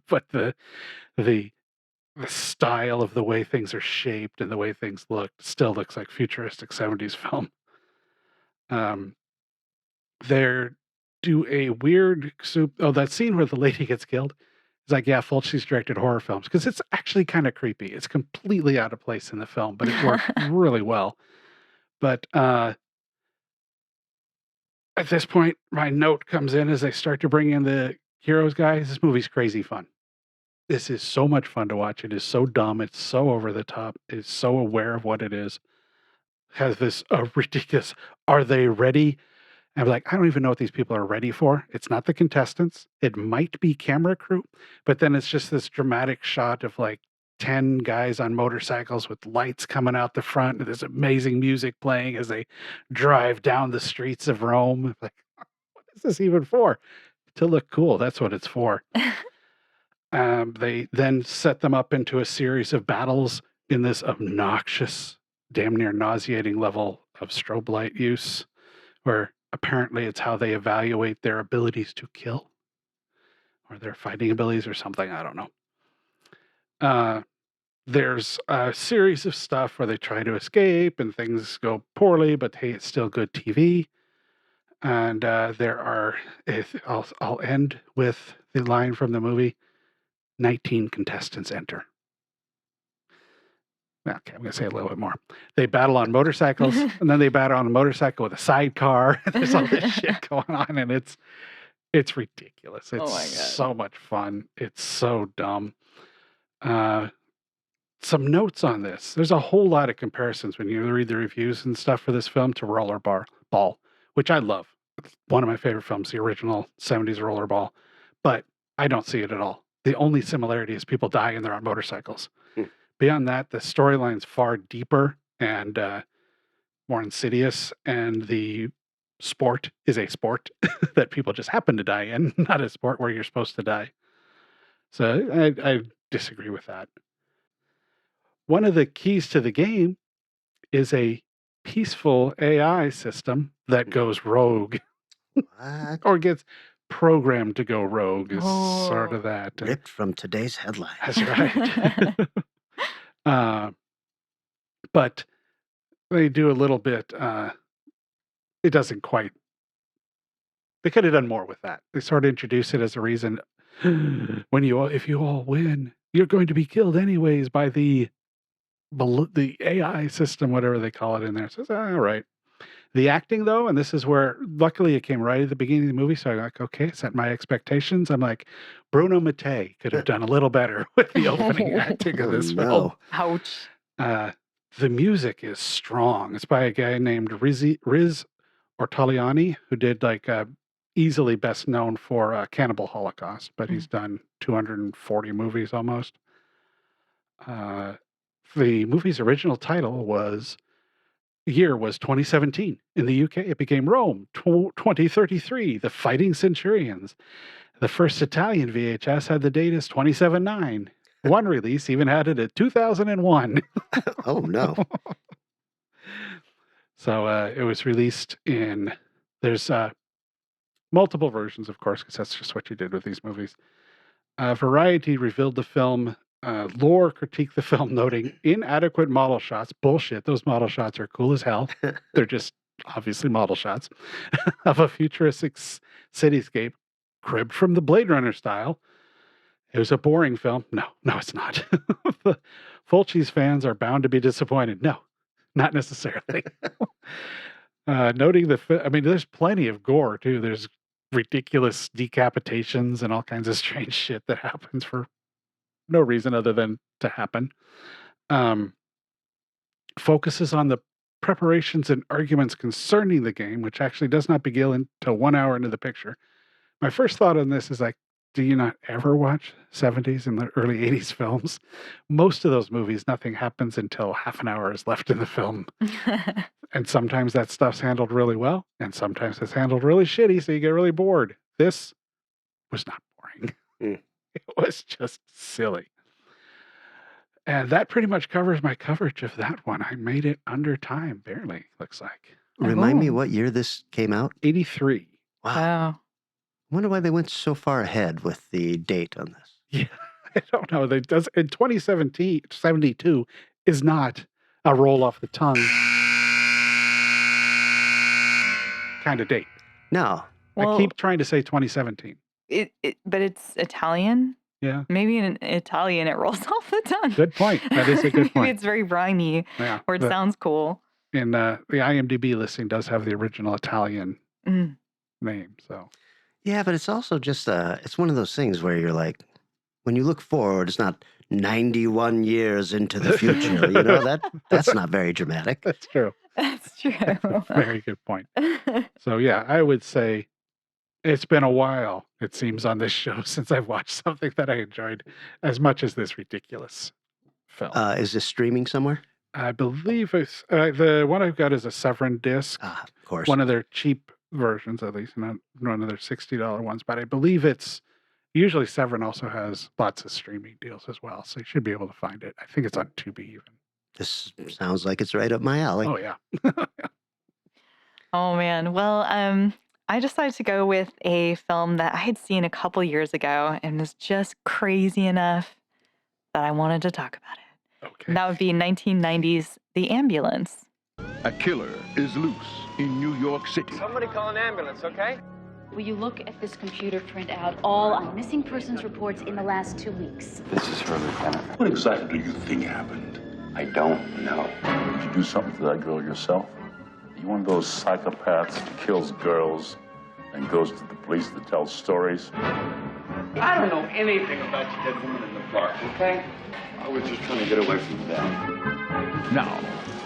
But the style of the way things are shaped and the way things look still looks like futuristic 70s film. They do a weird that scene where the lady gets killed. It's like, yeah, Fulci's directed horror films because it's actually kind of creepy. It's completely out of place in the film, but it worked really well. But at this point, my note comes in as they start to bring in the heroes guys. This movie's crazy fun. This is so much fun to watch. It is so dumb. It's so over the top. It's so aware of what it is. Has this ridiculous, are they ready? And I'm like, I don't even know what these people are ready for. It's not the contestants. It might be camera crew. But then it's just this dramatic shot of like 10 guys on motorcycles with lights coming out the front, and there's amazing music playing as they drive down the streets of Rome. Like, what is this even for? To look cool. That's what it's for. They then set them up into a series of battles in this obnoxious, damn near nauseating level of strobe light use, where apparently it's how they evaluate their abilities to kill or their fighting abilities or something. I don't know. There's a series of stuff where they try to escape and things go poorly, but hey, it's still good TV. And I'll end with the line from the movie, 19 contestants enter. Okay, I'm going to say a little bit more. They battle on motorcycles, and then they battle on a motorcycle with a sidecar. There's all this shit going on, and it's ridiculous. It's so much fun. It's so dumb. Some notes on this. There's a whole lot of comparisons when you read the reviews and stuff for this film to Rollerball, which I love. It's one of my favorite films, the original 70s Rollerball, but I don't see it at all. The only similarity is people die and they're on motorcycles. Beyond that, the storyline's far deeper and more insidious, and the sport is a sport that people just happen to die in, not a sport where you're supposed to die. So I disagree with that. One of the keys to the game is a peaceful AI system that goes rogue. What? Or gets programmed to go rogue is sort of that. Ripped from today's headline. That's right. But they do a little bit. It doesn't quite. They could have done more with that. They sort of introduce it as a reason. If you all win, you're going to be killed anyways by the AI system, whatever they call it in there. So it's all right. The acting, though, and this is where, luckily, it came right at the beginning of the movie. So I'm like, okay, set my expectations. I'm like, Bruno Mattei could have done a little better with the opening acting of this film. Ouch. The music is strong. It's by a guy named Riz Ortoliani, who did easily best known for Cannibal Holocaust, but he's done 240 movies almost. The movie's original title was 2017. In the UK, it became Rome 2033, The Fighting Centurions. The first Italian VHS had the date as 27/9. One release even had it at 2001. Oh, no. So it was released there's multiple versions, of course, because that's just what you did with these movies. Variety revealed the film. Lore critiqued the film, noting inadequate model shots. Bullshit. Those model shots are cool as hell. They're just obviously model shots of a futuristic cityscape cribbed from the Blade Runner style. It was a boring film. No, it's not. Fulci's fans are bound to be disappointed. No, not necessarily. Noting there's plenty of gore too. There's ridiculous decapitations and all kinds of strange shit that happens for no reason other than to happen. Focuses on the preparations and arguments concerning the game, which actually does not begin until 1 hour into the picture. My first thought on this is do you not ever watch 70s and the early 80s films? Most of those movies, nothing happens until half an hour is left in the film. And sometimes that stuff's handled really well, and sometimes it's handled really shitty, so you get really bored. This was not boring. It was just silly. And that pretty much covers my coverage of that one. I made it under time, barely, looks like. Remind me what year this came out? 83. Wow. I wonder why they went so far ahead with the date on this. Yeah, I don't know. In 2072 is not a roll off the tongue kind of date. No. Well, I keep trying to say 2017. But it's Italian. Yeah. Maybe in Italian it rolls off the tongue. Good point. That is a good point. Maybe it's very briny, or it sounds cool. And the IMDb listing does have the original Italian name. So. Yeah, but it's also just it's one of those things where you're like, when you look forward, it's not 91 years into the future. That's not very dramatic. That's true. That's true. Very good point. So yeah, I would say it's been a while, it seems, on this show since I've watched something that I enjoyed as much as this ridiculous film. Is this streaming somewhere? I believe it's the one I've got is a Severin disc. Of course. One of their cheap versions, at least, not one of their $60 ones. But I believe it's usually Severin also has lots of streaming deals as well, so you should be able to find it. I think it's on Tubi even. This sounds like it's right up my alley. Oh yeah. Oh man. Well, I decided to go with a film that I had seen a couple years ago and was just crazy enough that I wanted to talk about it. Okay. And that would be 1990's The Ambulance. A killer is loose in New York City. Somebody call an ambulance, okay? Will you look at this computer printout all on missing persons reports in the last 2 weeks? This is her, Lieutenant. What exactly do you think happened? I don't know. Did you do something to that girl yourself? Are you one of those psychopaths that kills girls and goes to the police to tell stories? I don't know anything about your dead woman in the park, okay? I was just trying to get away from them. Now,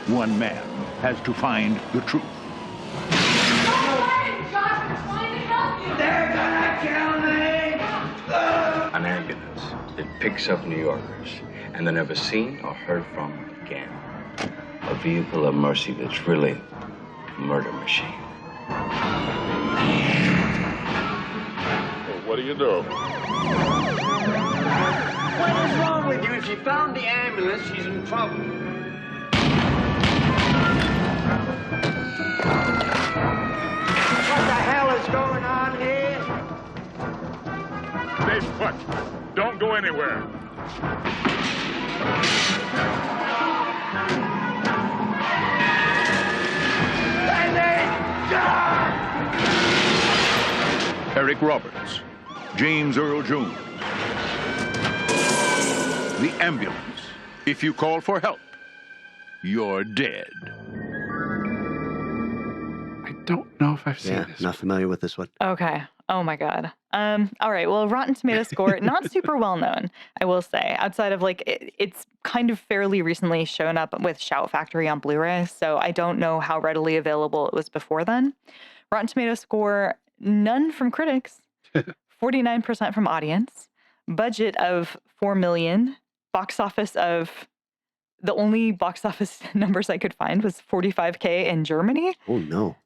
one man has to find the truth. They're gonna kill me! An ambulance that picks up New Yorkers and they're never seen or heard from again. A vehicle of mercy that's really a murder machine. Well, what do you do? What is wrong with you? If she found the ambulance, she's in trouble. What the hell is going on here? Stay put. Don't go anywhere. Eric Roberts, James Earl Jones. The ambulance. If you call for help, you're dead. I don't know if I've seen this. Not familiar with this one. Okay. Oh my God. All right. Well, Rotten Tomatoes score, not super well known, I will say, outside of like, it's kind of fairly recently shown up with Shout Factory on Blu-ray. So I don't know how readily available it was before then. Rotten Tomatoes score, none from critics, 49% from audience, budget of $4 million, box office of, the only box office numbers I could find was 45K in Germany. Oh, no.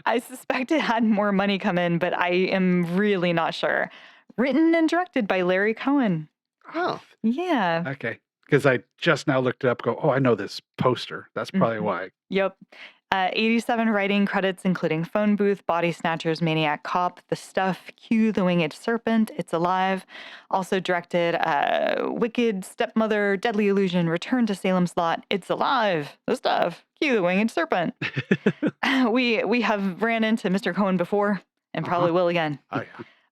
I suspect it had more money come in, but I am really not sure. Written and directed by Larry Cohen. Oh. Yeah. Okay. Because I just now looked it up, go, oh, I know this poster. That's probably why. Yep. 87 writing credits, including Phone Booth, Body Snatchers, Maniac Cop, The Stuff, Q, The Winged Serpent, It's Alive. Also directed Wicked, Stepmother, Deadly Illusion, Return to Salem's Lot, It's Alive, The Stuff, Q, The Winged Serpent. We have ran into Mr. Cohen before and probably will again. Oh,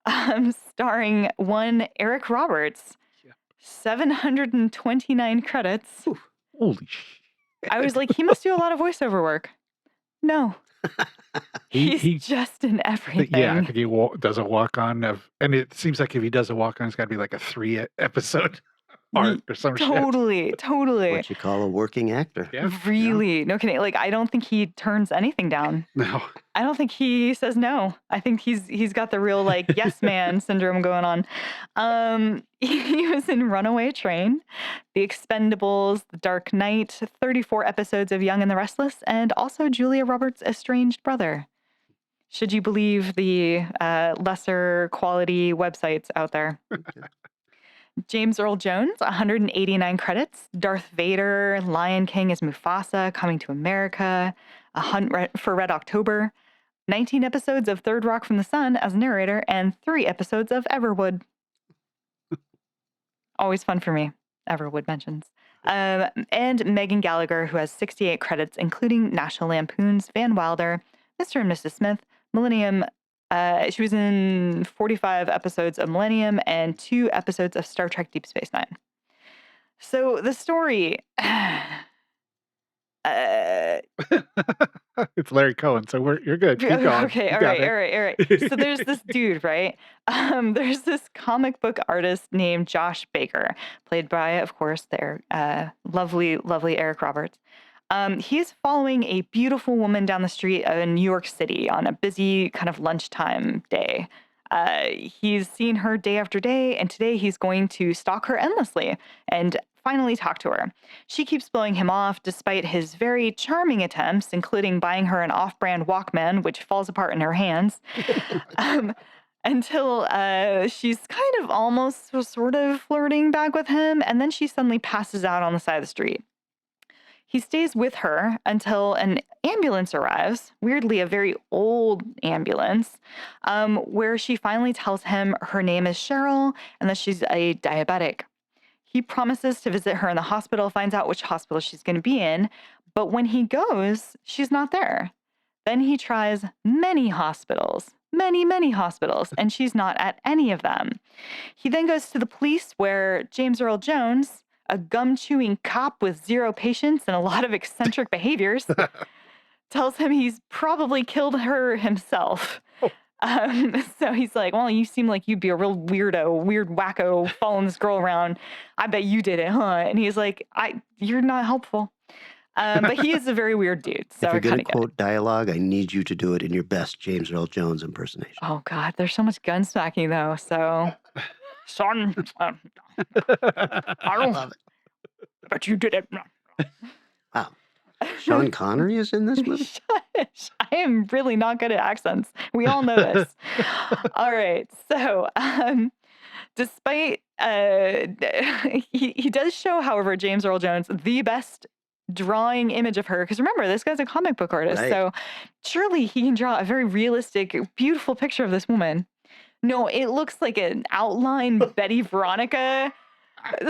yeah. Starring one Eric Roberts, 729 credits. Ooh, holy shit. I was like, he must do a lot of voiceover work. No. He's just in everything. Yeah, I think he does a walk-on and it seems like if he does a walk-on, it's got to be like a 3-episode arc or some shit. Totally. What you call a working actor. Yeah. Really. No kidding. Like, I don't think he turns anything down. No. I don't think he says no. I think he's got the real, like, yes man syndrome going on. He was in Runaway Train, The Expendables, The Dark Knight, 34 episodes of Young and the Restless, and also Julia Roberts' estranged brother. Should you believe the lesser quality websites out there? James Earl Jones, 189 credits. Darth Vader, Lion King as Mufasa, Coming to America, A Hunt for Red October, 19 episodes of Third Rock from the Sun as narrator, and 3 episodes of Everwood. Always fun for me, Everwood mentions. And Megan Gallagher, who has 68 credits, including National Lampoon's Van Wilder, Mr. and Mrs. Smith, Millennium. She was in 45 episodes of Millennium and 2 episodes of Star Trek Deep Space Nine. So the story... It's Larry Cohen, so you're good. Keep going. Okay, all right. So there's this dude, right? There's this comic book artist named Josh Baker, played by, of course, their lovely, lovely Eric Roberts. He's following a beautiful woman down the street in New York City on a busy kind of lunchtime day. He's seen her day after day, and today he's going to stalk her endlessly and finally talk to her. She keeps blowing him off despite his very charming attempts, including buying her an off-brand Walkman, which falls apart in her hands, until she's kind of almost sort of flirting back with him, and then she suddenly passes out on the side of the street. He stays with her until an ambulance arrives, weirdly a very old ambulance, where she finally tells him her name is Cheryl and that she's a diabetic. He promises to visit her in the hospital, finds out which hospital she's going to be in, but when he goes, she's not there. Then he tries many hospitals, many hospitals, and she's not at any of them. He then goes to the police where James Earl Jones, a gum-chewing cop with zero patience and a lot of eccentric behaviors, tells him he's probably killed her himself. So he's like, well, you seem like you'd be a real weird wacko following this girl around. I bet you did it, huh? And he's like, you're not helpful. But he is a very weird dude. So if you're going to quote dialogue, I need you to do it in your best James Earl Jones impersonation. Oh, God. There's so much gun smacking, though. So, son, I don't love it. But you did it. Wow. Sean Connery is in this movie? Shush. I am really not good at accents. We all know this. All right. So, despite, he does show, however, James Earl Jones the best drawing image of her. Because remember, this guy's a comic book artist. Right. So, surely he can draw a very realistic, beautiful picture of this woman. No, it looks like an outline Betty Veronica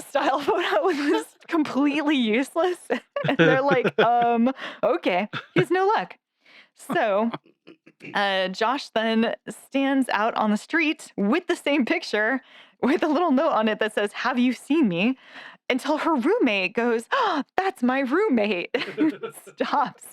style photo was completely useless. And they're like, okay, he has no luck. So Josh then stands out on the street with the same picture with a little note on it that says, have you seen me? Until her roommate goes, oh, that's my roommate. Stops.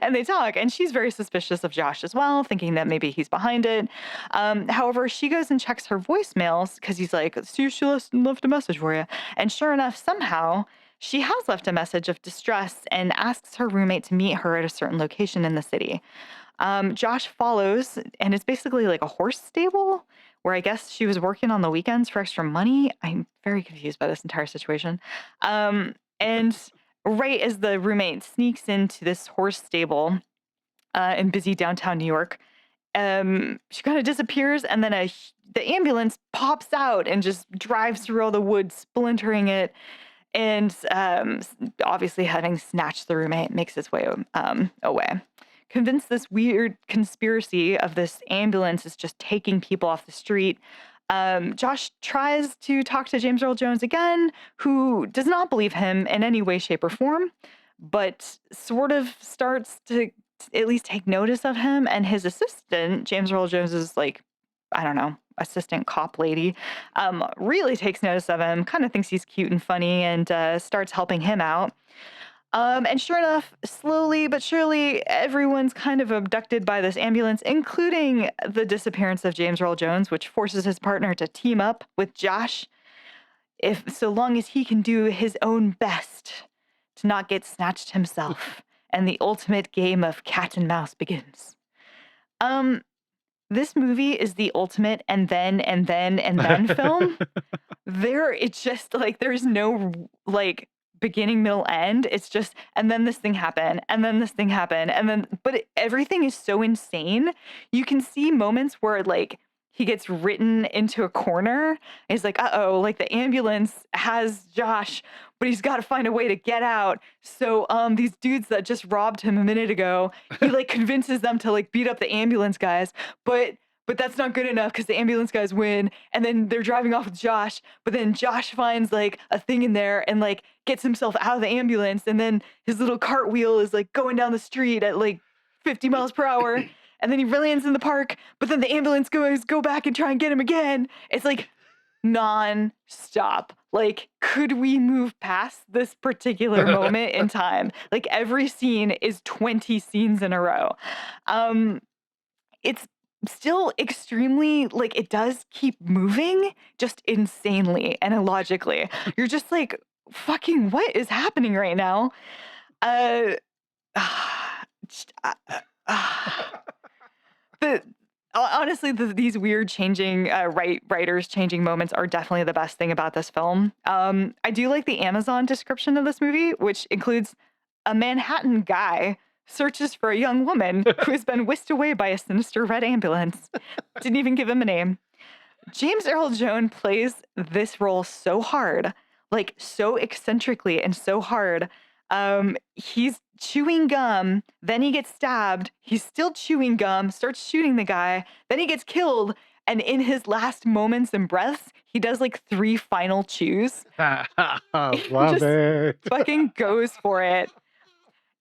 And they talk, and she's very suspicious of Josh as well, thinking that maybe he's behind it. However, she goes and checks her voicemails because he's like, see, she left a message for you. And sure enough, somehow, she has left a message of distress and asks her roommate to meet her at a certain location in the city. Josh follows, and it's basically like a horse stable where I guess she was working on the weekends for extra money. I'm very confused by this entire situation. And right as the roommate sneaks into this horse stable in busy downtown New York, she kind of disappears, and then the ambulance pops out and just drives through all the woods, splintering it. And obviously, having snatched the roommate, makes its way away. Convinced this weird conspiracy of this ambulance is just taking people off the street, Josh tries to talk to James Earl Jones again, who does not believe him in any way, shape, or form, but sort of starts to at least take notice of him. And his assistant, James Earl Jones's, like, I don't know, assistant cop lady, really takes notice of him, kind of thinks he's cute and funny, and starts helping him out. And sure enough, slowly but surely, everyone's kind of abducted by this ambulance, including the disappearance of James Earl Jones, which forces his partner to team up with Josh, so long as he can do his own best to not get snatched himself. And the ultimate game of cat and mouse begins. This movie is the ultimate and then film. It's just like, there's no like beginning, middle, end. It's just, and then this thing happened, and then this thing happened, and then, but everything is so insane. You can see moments where like he gets written into a corner. He's like, uh-oh, like the ambulance has Josh, but he's got to find a way to get out. So these dudes that just robbed him a minute ago, he like convinces them to like beat up the ambulance guys, but that's not good enough because the ambulance guys win, and then they're driving off with Josh, but then Josh finds like a thing in there and like gets himself out of the ambulance, and then his little cartwheel is like going down the street at like 50 miles per hour, and then he lands in the park, but then the ambulance goes go back and try and get him again. It's like non-stop. Like, could we move past this particular moment in time? Like, every scene is 20 scenes in a row. It's still extremely, like, it does keep moving just insanely and illogically. You're just like, fucking what is happening right now? honestly, these weird changing writers changing moments are definitely the best thing about this film. I do like the Amazon description of this movie, which includes a Manhattan guy searches for a young woman who has been whisked away by a sinister red ambulance. Didn't even give him a name. James Earl Jones plays this role so hard, like so eccentrically and so hard. He's chewing gum, then he gets stabbed. He's still chewing gum, starts shooting the guy, then he gets killed. And in his last moments and breaths, he does like 3 final chews. Love it. Fucking goes for it.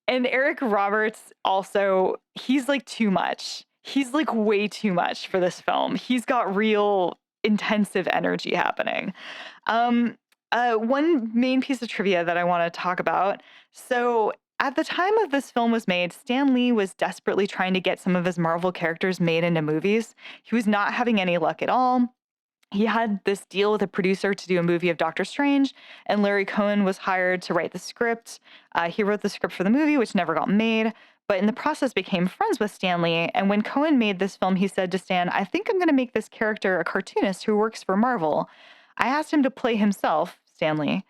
And Eric Roberts also, he's like too much. He's like way too much for this film. He's got real intensive energy happening. One main piece of trivia that I want to talk about. So at the time of this film was made, Stan Lee was desperately trying to get some of his Marvel characters made into movies. He was not having any luck at all. He had this deal with a producer to do a movie of Doctor Strange, and Larry Cohen was hired to write the script. He wrote the script for the movie, which never got made, but in the process became friends with Stan Lee. And when Cohen made this film, he said to Stan, I think I'm going to make this character a cartoonist who works for Marvel. I asked him to play himself, Stan Lee.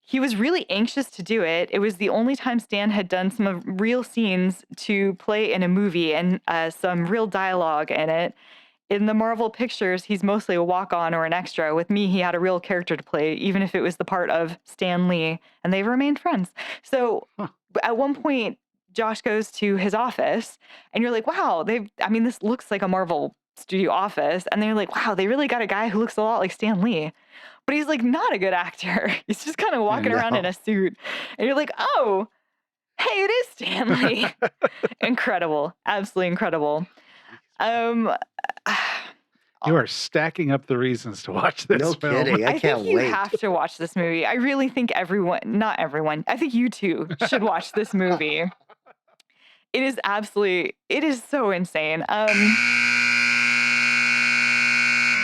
He was really anxious to do it. It was the only time Stan had done some real scenes to play in a movie and some real dialogue in it. In the Marvel pictures, he's mostly a walk-on or an extra. With me, he had a real character to play, even if it was the part of Stan Lee, and they've remained friends. So at one point, Josh goes to his office, and you're like, wow, this looks like a Marvel studio office. And then you're like, wow, they really got a guy who looks a lot like Stan Lee. But he's like not a good actor. He's just kind of walking around in a suit. And you're like, oh, hey, it is Stan Lee. Incredible. Absolutely incredible. You are stacking up the reasons to watch this film. Kidding. I can't think you wait. have to watch this movie. I really think not everyone, I think you too should watch this movie. It is so insane.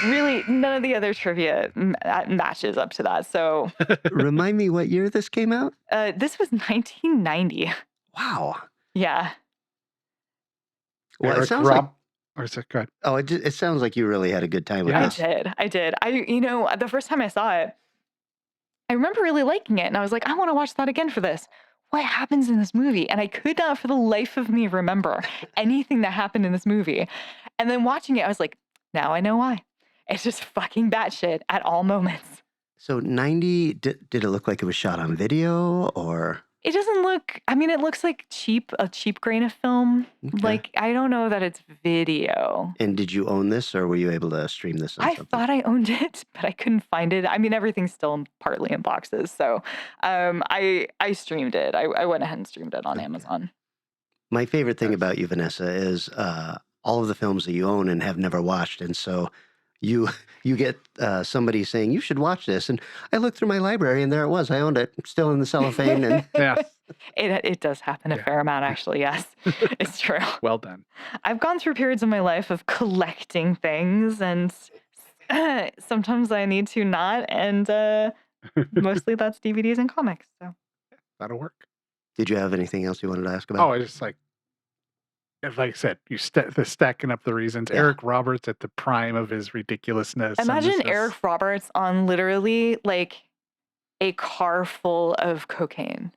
Really, none of the other trivia matches up to that. So Remind me what year this came out? this was 1990. Wow. Yeah. Well, Eric it sounds like. Or is it good? Oh, it sounds like you really had a good time with I this. did. The first time I saw it, I remember really liking it. And I was like, I want to watch that again for this. What happens in this movie? And I could not for the life of me remember anything that happened in this movie. And then watching it, I was like, now I know why. It's just fucking batshit at all moments. So 90, did it look like it was shot on video or? It doesn't look, it looks like a cheap grain of film. Okay. Like, I don't know that it's video. And did you own this or were you able to stream this on I something? thought I owned it, but I couldn't find it. Everything's still partly in boxes. So I streamed it. I went ahead and streamed it on Amazon. My favorite thing about you, Vanessa, is all of the films that you own and have never watched. And so you get somebody saying, you should watch this. And I looked through my library and there it was. I owned it, still in the cellophane. And Yeah. It does happen a fair amount, actually. Yes, it's true. Well done. I've gone through periods of my life of collecting things, and sometimes I need to not. And mostly that's DVDs and comics. So That'll work. did you have anything else you wanted to ask about? Oh, I just like I said, the stacking up the reasons. Yeah. Eric Roberts at the prime of his ridiculousness. and imagine this is- Eric Roberts on literally like a car full of cocaine.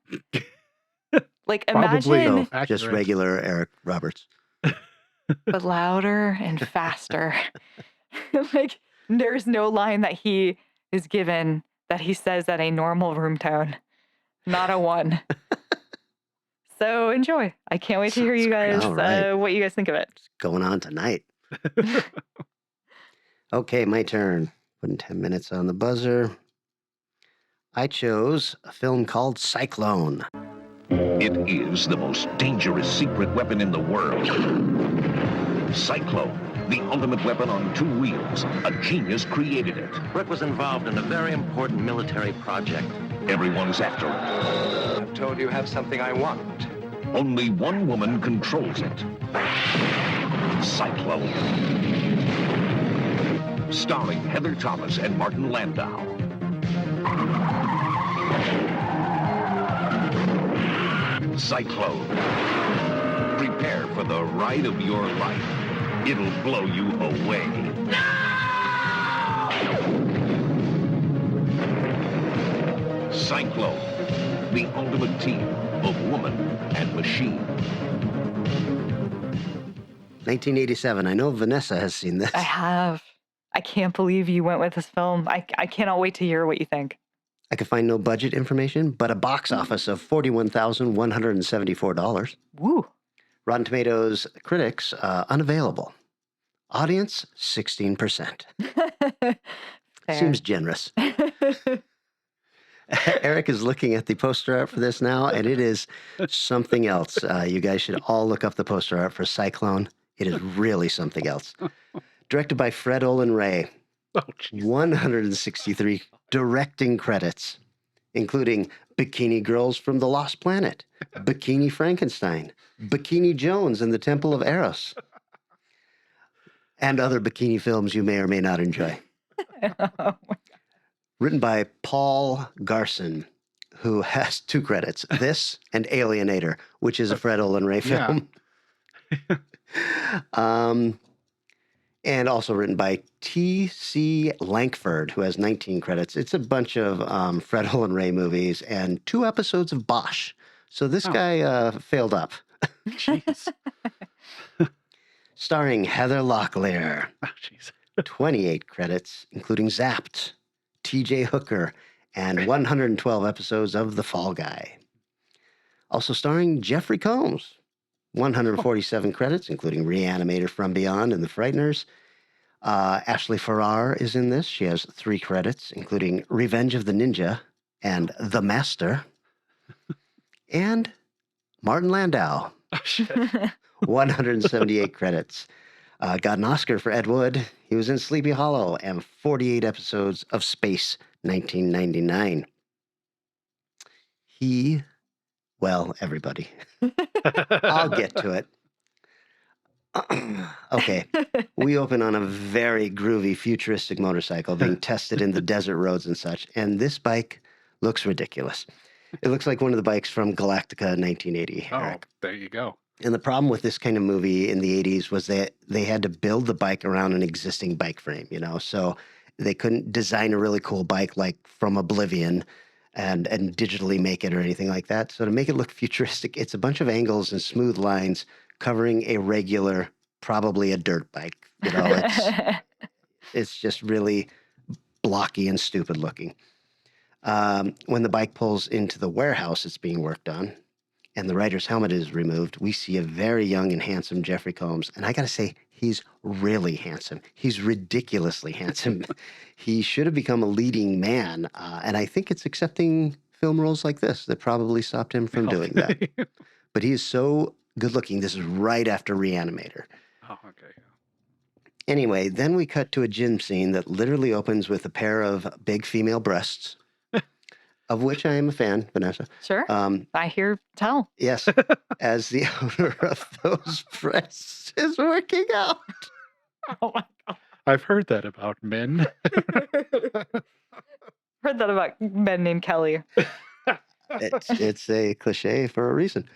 Like Probably, imagine, though. Just Accurate. regular Eric Roberts. but louder and faster. Like there's no line that he is given that he says at a normal room tone. Not a one. So enjoy. I can't wait to hear you guys All right. what you guys think of it. Going on tonight. Okay, my turn. Putting 10 minutes on the buzzer. I chose a film called Cyclone. It is the most dangerous secret weapon in the world. Cyclone, the ultimate weapon on 2 wheels. A genius created it. Rick was involved in a very important military project. Everyone's after it. I'm told you have something I want. Only one woman controls it. Cyclone. Starring Heather Thomas and Martin Landau. Cyclone. Prepare for the ride of your life. It'll blow you away. Cyclone, the ultimate team of woman and machine. 1987. I know Vanessa has seen this. I have. I can't believe you went with this film. I cannot wait to hear what you think. I could find no budget information, but a box office of $41,174. Woo. Rotten Tomatoes critics, unavailable. Audience, 16%. Seems generous. Eric is looking at the poster art for this now, and it is something else. You guys should all look up the poster art for Cyclone. It is really something else. Directed by Fred Olen Ray. 163 directing credits, including Bikini Girls from the Lost Planet, Bikini Frankenstein, Bikini Jones and the Temple of Eros, and other bikini films you may or may not enjoy. Written by Paul Garson, who has 2 credits, this and Alienator, which is a Fred Olen Ray film. And also written by T.C. Lankford, who has 19 credits. It's a bunch of Fred Olen Ray movies and 2 episodes of Bosch. So this guy failed up. Jeez. Starring Heather Locklear. Oh, jeez. 28 credits, including Zapped, T.J. Hooker, and 112 episodes of The Fall Guy. Also starring Jeffrey Combs. 147 credits, including Reanimator, From Beyond, and The Frighteners. Ashley Farrar is in this. She has 3 credits, including Revenge of the Ninja and The Master. And Martin Landau. 178 credits. Got an Oscar for Ed Wood. He was in Sleepy Hollow and 48 episodes of Space, 1999. Well, everybody. I'll get to it. Okay. We open on a very groovy, futuristic motorcycle being tested in the desert roads and such. And this bike looks ridiculous. It looks like one of the bikes from Galactica 1980. Oh, Eric. there you go. And the problem with this kind of movie in the 80s was that they had to build the bike around an existing bike frame, so they couldn't design a really cool bike like from Oblivion and digitally make it or anything like that. So to make it look futuristic, it's a bunch of angles and smooth lines covering a regular, probably a dirt bike. It's just really blocky and stupid looking. When the bike pulls into the warehouse it's being worked on and the rider's helmet is removed, we see a very young and handsome Jeffrey Combs. And I got to say, he's really handsome. He's ridiculously handsome. He should have become a leading man. And I think it's accepting film roles like this that probably stopped him from doing that. But he is so good looking. This is right after Reanimator. Oh, okay. Anyway, then we cut to a gym scene that literally opens with a pair of big female breasts, of which I am a fan, Vanessa. Sure. I hear tell. Yes, as the owner of those breasts is working out. Oh my God. I've heard that about men. Heard that about men named Kelly. It's a cliche for a reason.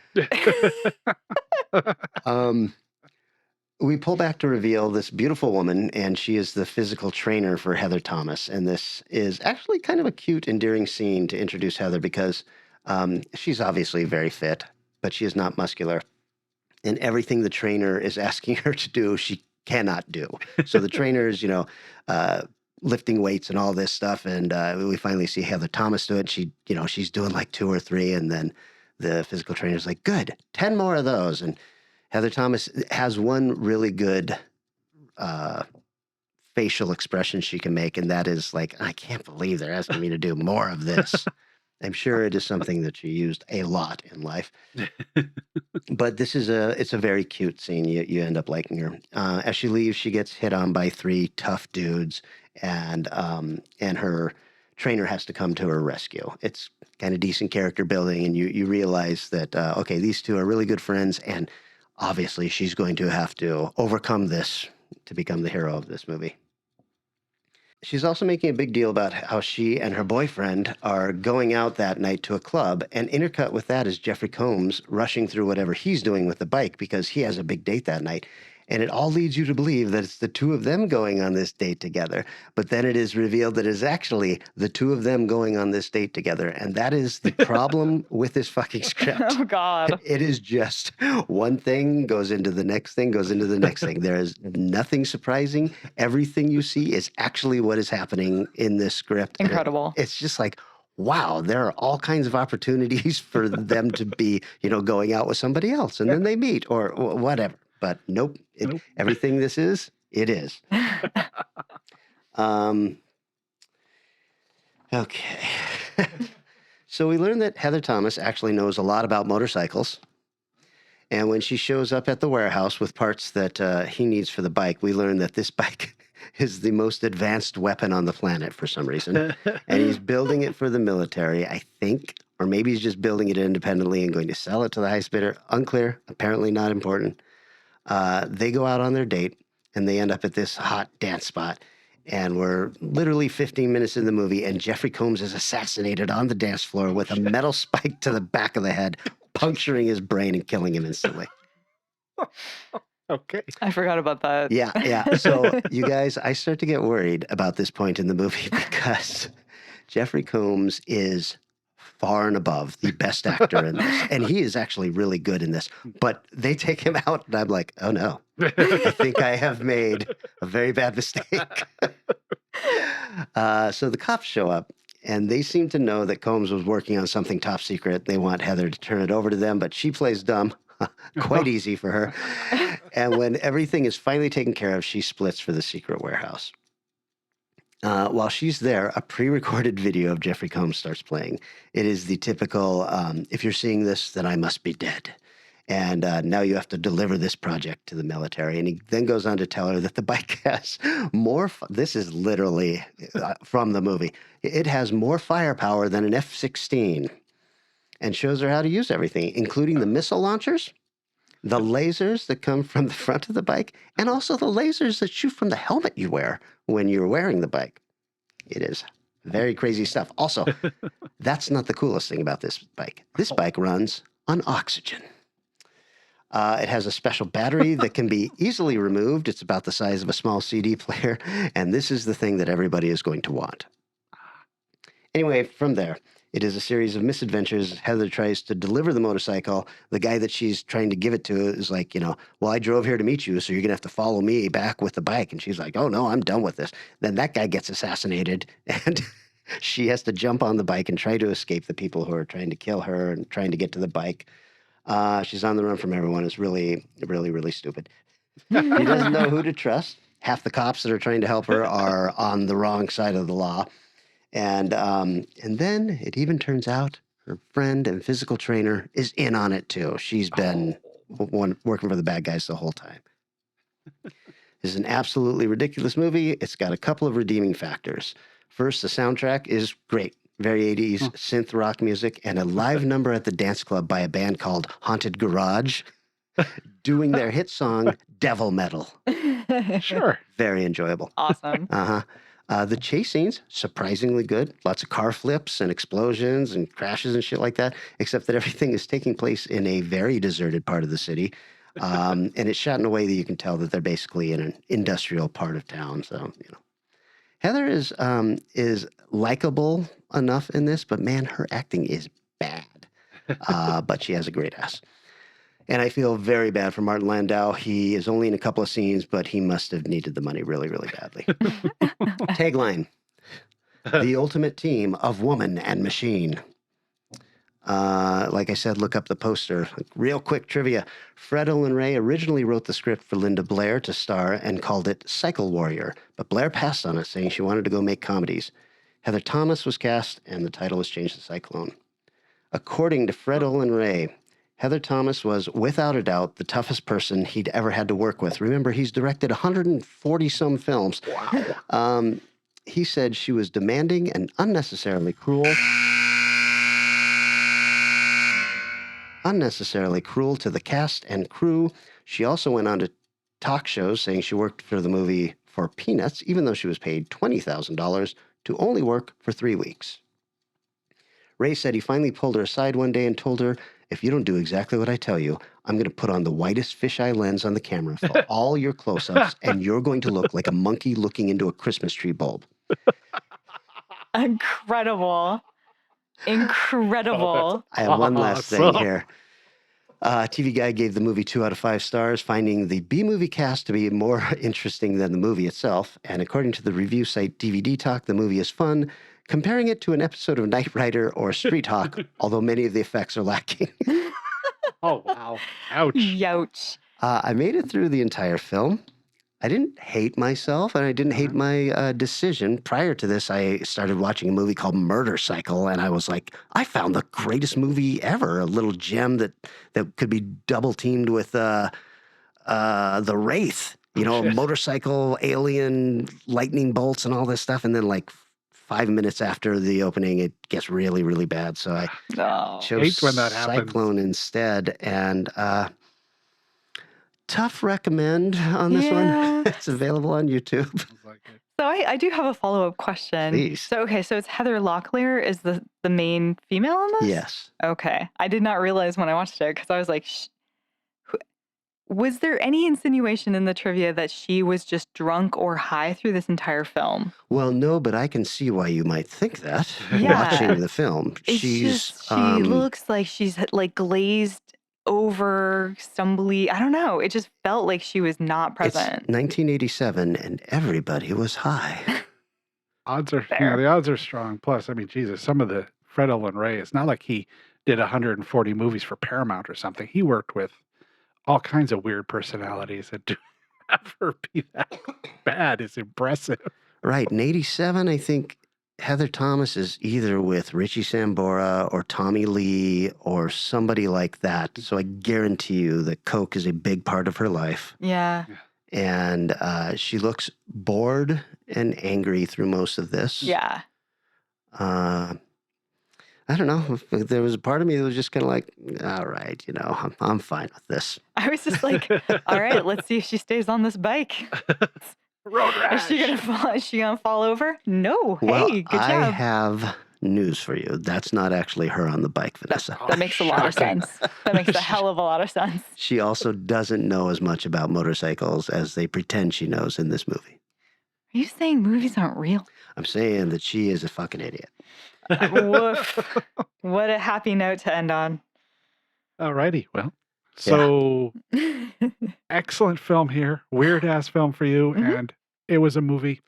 We pull back to reveal this beautiful woman, and she is the physical trainer for Heather Thomas. And this is actually kind of a cute, endearing scene to introduce Heather because she's obviously very fit, but she is not muscular. And everything the trainer is asking her to do, she cannot do. So the trainer is, lifting weights and all this stuff. And we finally see Heather Thomas do it. She's doing like 2 or 3. And then the physical trainer's like, good, 10 more of those. And Heather Thomas has one really good facial expression she can make, and that is like, I can't believe they're asking me to do more of this. I'm sure it is something that she used a lot in life. But it's a very cute scene. You end up liking her. As she leaves, she gets hit on by 3 tough dudes, and her trainer has to come to her rescue. It's kind of decent character building, and you realize that, okay, these 2 are really good friends, and obviously she's going to have to overcome this to become the hero of this movie. She's also making a big deal about how she and her boyfriend are going out that night to a club, and intercut with that is Jeffrey Combs rushing through whatever he's doing with the bike because he has a big date that night. And it all leads you to believe that it's the two of them going on this date together. But then it is revealed that it's actually the two of them going on this date together. And that is the problem with this fucking script. Oh, God. It is just one thing goes into the next thing, goes into the next thing. There is nothing surprising. Everything you see is actually what is happening in this script. Incredible. It's just like, wow, there are all kinds of opportunities for them to be, going out with somebody else and then they meet or whatever. But nope, everything this is, it is. Okay. So we learned that Heather Thomas actually knows a lot about motorcycles. And when she shows up at the warehouse with parts that he needs for the bike, we learn that this bike is the most advanced weapon on the planet for some reason. And he's building it for the military, I think. Or maybe he's just building it independently and going to sell it to the highest bidder. Unclear. Apparently not important. They go out on their date, and they end up at this hot dance spot. And we're literally 15 minutes in the movie, and Jeffrey Combs is assassinated on the dance floor with a metal spike to the back of the head, puncturing his brain and killing him instantly. Okay. I forgot about that. Yeah. So, you guys, I start to get worried about this point in the movie because Jeffrey Combs is far and above the best actor in this. And he is actually really good in this. But they take him out, and I'm like, oh, no. I think I have made a very bad mistake. So the cops show up, and they seem to know that Combs was working on something top secret. They want Heather to turn it over to them, but she plays dumb. Quite easy for her. And when everything is finally taken care of, she splits for the secret warehouse. While she's there, a pre-recorded video of Jeffrey Combs starts playing. It is the typical, if you're seeing this, then I must be dead. And now you have to deliver this project to the military. And he then goes on to tell her that the bike has more, this is literally from the movie, it has more firepower than an F-16 and shows her how to use everything, including the missile launchers, the lasers that come from the front of the bike, and also the lasers that shoot from the helmet you wear when you're wearing the bike. It is very crazy stuff. Also, that's not the coolest thing about this bike. This bike runs on oxygen. It has a special battery that can be easily removed. It's about the size of a small CD player, and this is the thing that everybody is going to want. Anyway, from there, it is a series of misadventures. Heather tries to deliver the motorcycle. The guy that she's trying to give it to is like, well, I drove here to meet you, so you're going to have to follow me back with the bike. And she's like, oh, no, I'm done with this. Then that guy gets assassinated, and she has to jump on the bike and try to escape the people who are trying to kill her and trying to get to the bike. She's on the run from everyone. It's really, really, really stupid. He doesn't know who to trust. Half the cops that are trying to help her are on the wrong side of the law. And then it even turns out her friend and physical trainer is in on it too. She's been working for the bad guys the whole time. This is an absolutely ridiculous movie. It's got a couple of redeeming factors. First, the soundtrack is great. Very 80s synth rock music, and a live number at the dance club by a band called Haunted Garage doing their hit song, Devil Metal. Sure. Very enjoyable. Awesome. The chase scenes, surprisingly good. Lots of car flips and explosions and crashes and shit like that, except that everything is taking place in a very deserted part of the city. And it's shot in a way that you can tell that they're basically in an industrial part of town. So, Heather is likable enough in this, but man, her acting is bad. But she has a great ass. And I feel very bad for Martin Landau. He is only in a couple of scenes, but he must have needed the money really, really badly. Tagline: the ultimate team of woman and machine. Like I said, look up the poster. Real quick trivia. Fred Olen Ray originally wrote the script for Linda Blair to star and called it Cycle Warrior, but Blair passed on it, saying she wanted to go make comedies. Heather Thomas was cast, and the title was changed to Cyclone. According to Fred Olen Ray, Heather Thomas was, without a doubt, the toughest person he'd ever had to work with. Remember, he's directed 140-some films. Wow. He said she was demanding and unnecessarily cruel. Unnecessarily cruel to the cast and crew. She also went on to talk shows saying she worked for the movie for peanuts, even though she was paid $20,000 to only work for 3 weeks. Ray said he finally pulled her aside one day and told her if you don't do exactly what I tell you, I'm going to put on the whitest fisheye lens on the camera for all your close-ups, and you're going to look like a monkey looking into a Christmas tree bulb. Incredible. Incredible. I have one last thing here. TV Guide gave the movie 2 out of 5 stars, finding the B-movie cast to be more interesting than the movie itself. And according to the review site DVD Talk, the movie is fun, comparing it to an episode of Knight Rider or Street Hawk, although many of the effects are lacking. Oh, wow. Ouch. Youch. I made it through the entire film. I didn't hate myself, and I didn't hate my decision. Prior to this, I started watching a movie called Moto Psycho, and I was like, I found the greatest movie ever, a little gem that could be double teamed with The Wraith, a motorcycle, alien, lightning bolts, and all this stuff. And then, like, 5 minutes after the opening, it gets really, really bad. So I chose hate when that happens. Cyclone instead, and tough recommend on this one. It's available on YouTube. So I do have a follow-up question. Please. So it's Heather Locklear is the main female in this? Yes. Okay. I did not realize when I watched it because I was like, was there any insinuation in the trivia that she was just drunk or high through this entire film? Well, no, but I can see why you might think that watching the film. She looks like she's like glazed over, stumbly. I don't know. It just felt like she was not present. It's 1987 and everybody was high. The odds are strong. Plus, I mean, Jesus, some of the Fred Olen Ray, it's not like he did 140 movies for Paramount or something. He worked with all kinds of weird personalities, and to have her be that bad is impressive. Right. In 87, I think Heather Thomas is either with Richie Sambora or Tommy Lee or somebody like that. So I guarantee you that coke is a big part of her life. Yeah. And she looks bored and angry through most of this. Yeah. I don't know. There was a part of me that was just kind of like, all right, I'm fine with this. I was just like, all right, let's see if she stays on this bike. Road rash. Is she gonna fall over? No. Well, Hey, good I job. have news for you. That's not actually her on the bike, Vanessa. That makes a lot of sense. That makes a hell of a lot of sense. She also doesn't know as much about motorcycles as they pretend she knows in this movie. Are you saying movies aren't real? I'm saying that she is a fucking idiot. Woof. What a happy note to end on. Alrighty. Well, so excellent film here. Weird ass film for you. And it was a movie.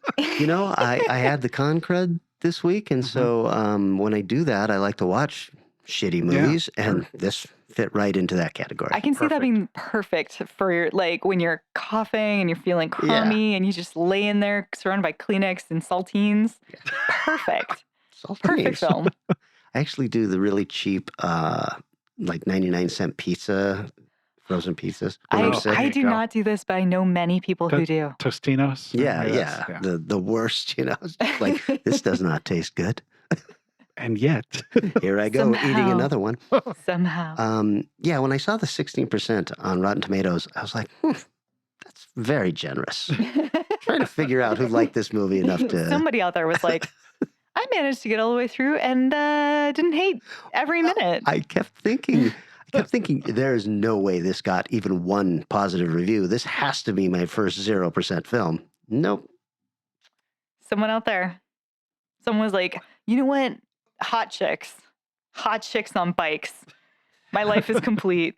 I had the con cred this week. And so when I do that, I like to watch shitty movies. And this fit right into that category. I can see that being perfect for your, like, when you're coughing and you're feeling crummy and you just lay in there surrounded by Kleenex and saltines. Perfect. Perfect film. I actually do the really cheap, like 99-cent pizza, frozen pizzas. I do not do this, but I know many people who do. Tostinos? Yeah. The worst, It's just like, this does not taste good. And yet, here I go eating another one. Somehow. When I saw the 16% on Rotten Tomatoes, I was like, that's very generous. Trying to figure out who liked this movie enough to. Somebody out there was like, I managed to get all the way through and didn't hate every minute. I kept thinking, there is no way this got even one positive review. This has to be my first 0% film. Nope. Someone out there, someone was like, you know what? Hot chicks on bikes. My life is complete.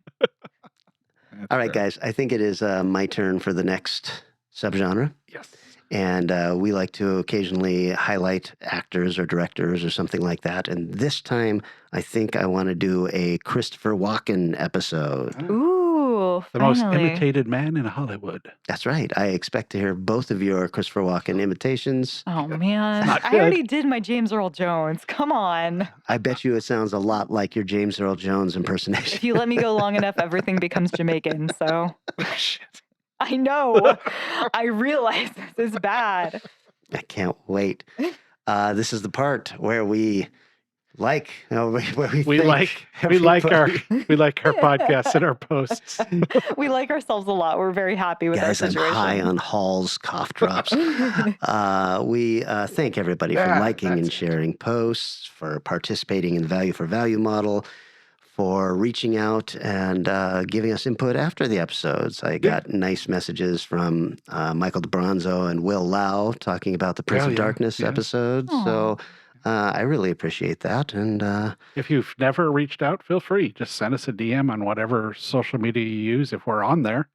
All right, guys. I think it is my turn for the next subgenre. Yes. And we like to occasionally highlight actors or directors or something like that. And this time, I think I want to do a Christopher Walken episode. Ooh, the most imitated man in Hollywood. That's right. I expect to hear both of your Christopher Walken imitations. Oh, man. I already did my James Earl Jones. Come on. I bet you it sounds a lot like your James Earl Jones impersonation. If you let me go long enough, everything becomes Jamaican, so. Shit. I know. I realize this is bad. I can't wait. This is the part where we like our podcasts and our posts. We like ourselves a lot. We're very happy with our situation. I'm high on Hall's cough drops. We thank everybody for liking and sharing posts, for participating in the Value for Value model. for reaching out and giving us input after the episodes. I got nice messages from Michael DeBronzo and Will Lau talking about the Prince of Darkness episode. So I really appreciate that. And if you've never reached out, feel free. Just send us a DM on whatever social media you use if we're on there.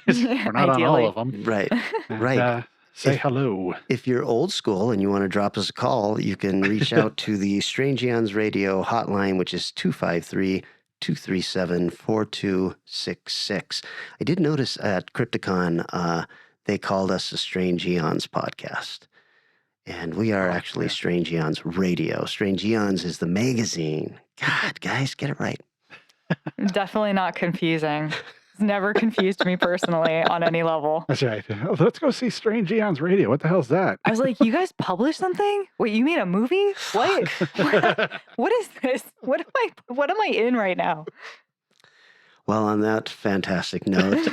We're not on all of them. Right, And, right. Say hello. If you're old school and you want to drop us a call, you can reach out to the Strange Eons Radio hotline, which is 253-237-4266. I did notice at Crypticon, they called us the Strange Eons podcast. And we are actually Strange Eons Radio. Strange Eons is the magazine. God, guys, get it right. Definitely not confusing. It's never confused me personally on any level. That's right. Oh, let's go see Strange Eons Radio. What the hell's that? I was like, you guys published something? Wait, you made a movie? What? What is this? What am I in right now? Well, on that fantastic note,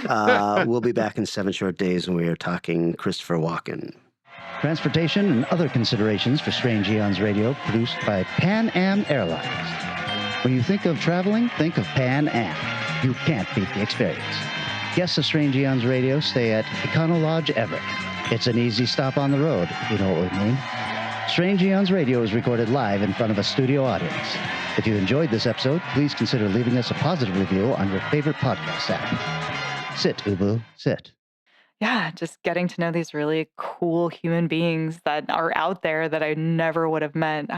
we'll be back in 7 short days when we are talking Christopher Walken. Transportation and other considerations for Strange Eons Radio produced by Pan Am Airlines. When you think of traveling, think of Pan Am. You can't beat the experience. Guests of Strange Eons Radio stay at Econo Lodge Everett. It's an easy stop on the road, if you know what we mean. Strange Eons Radio is recorded live in front of a studio audience. If you enjoyed this episode, please consider leaving us a positive review on your favorite podcast app. Sit, Ubu, sit. Yeah, just getting to know these really cool human beings that are out there that I never would have met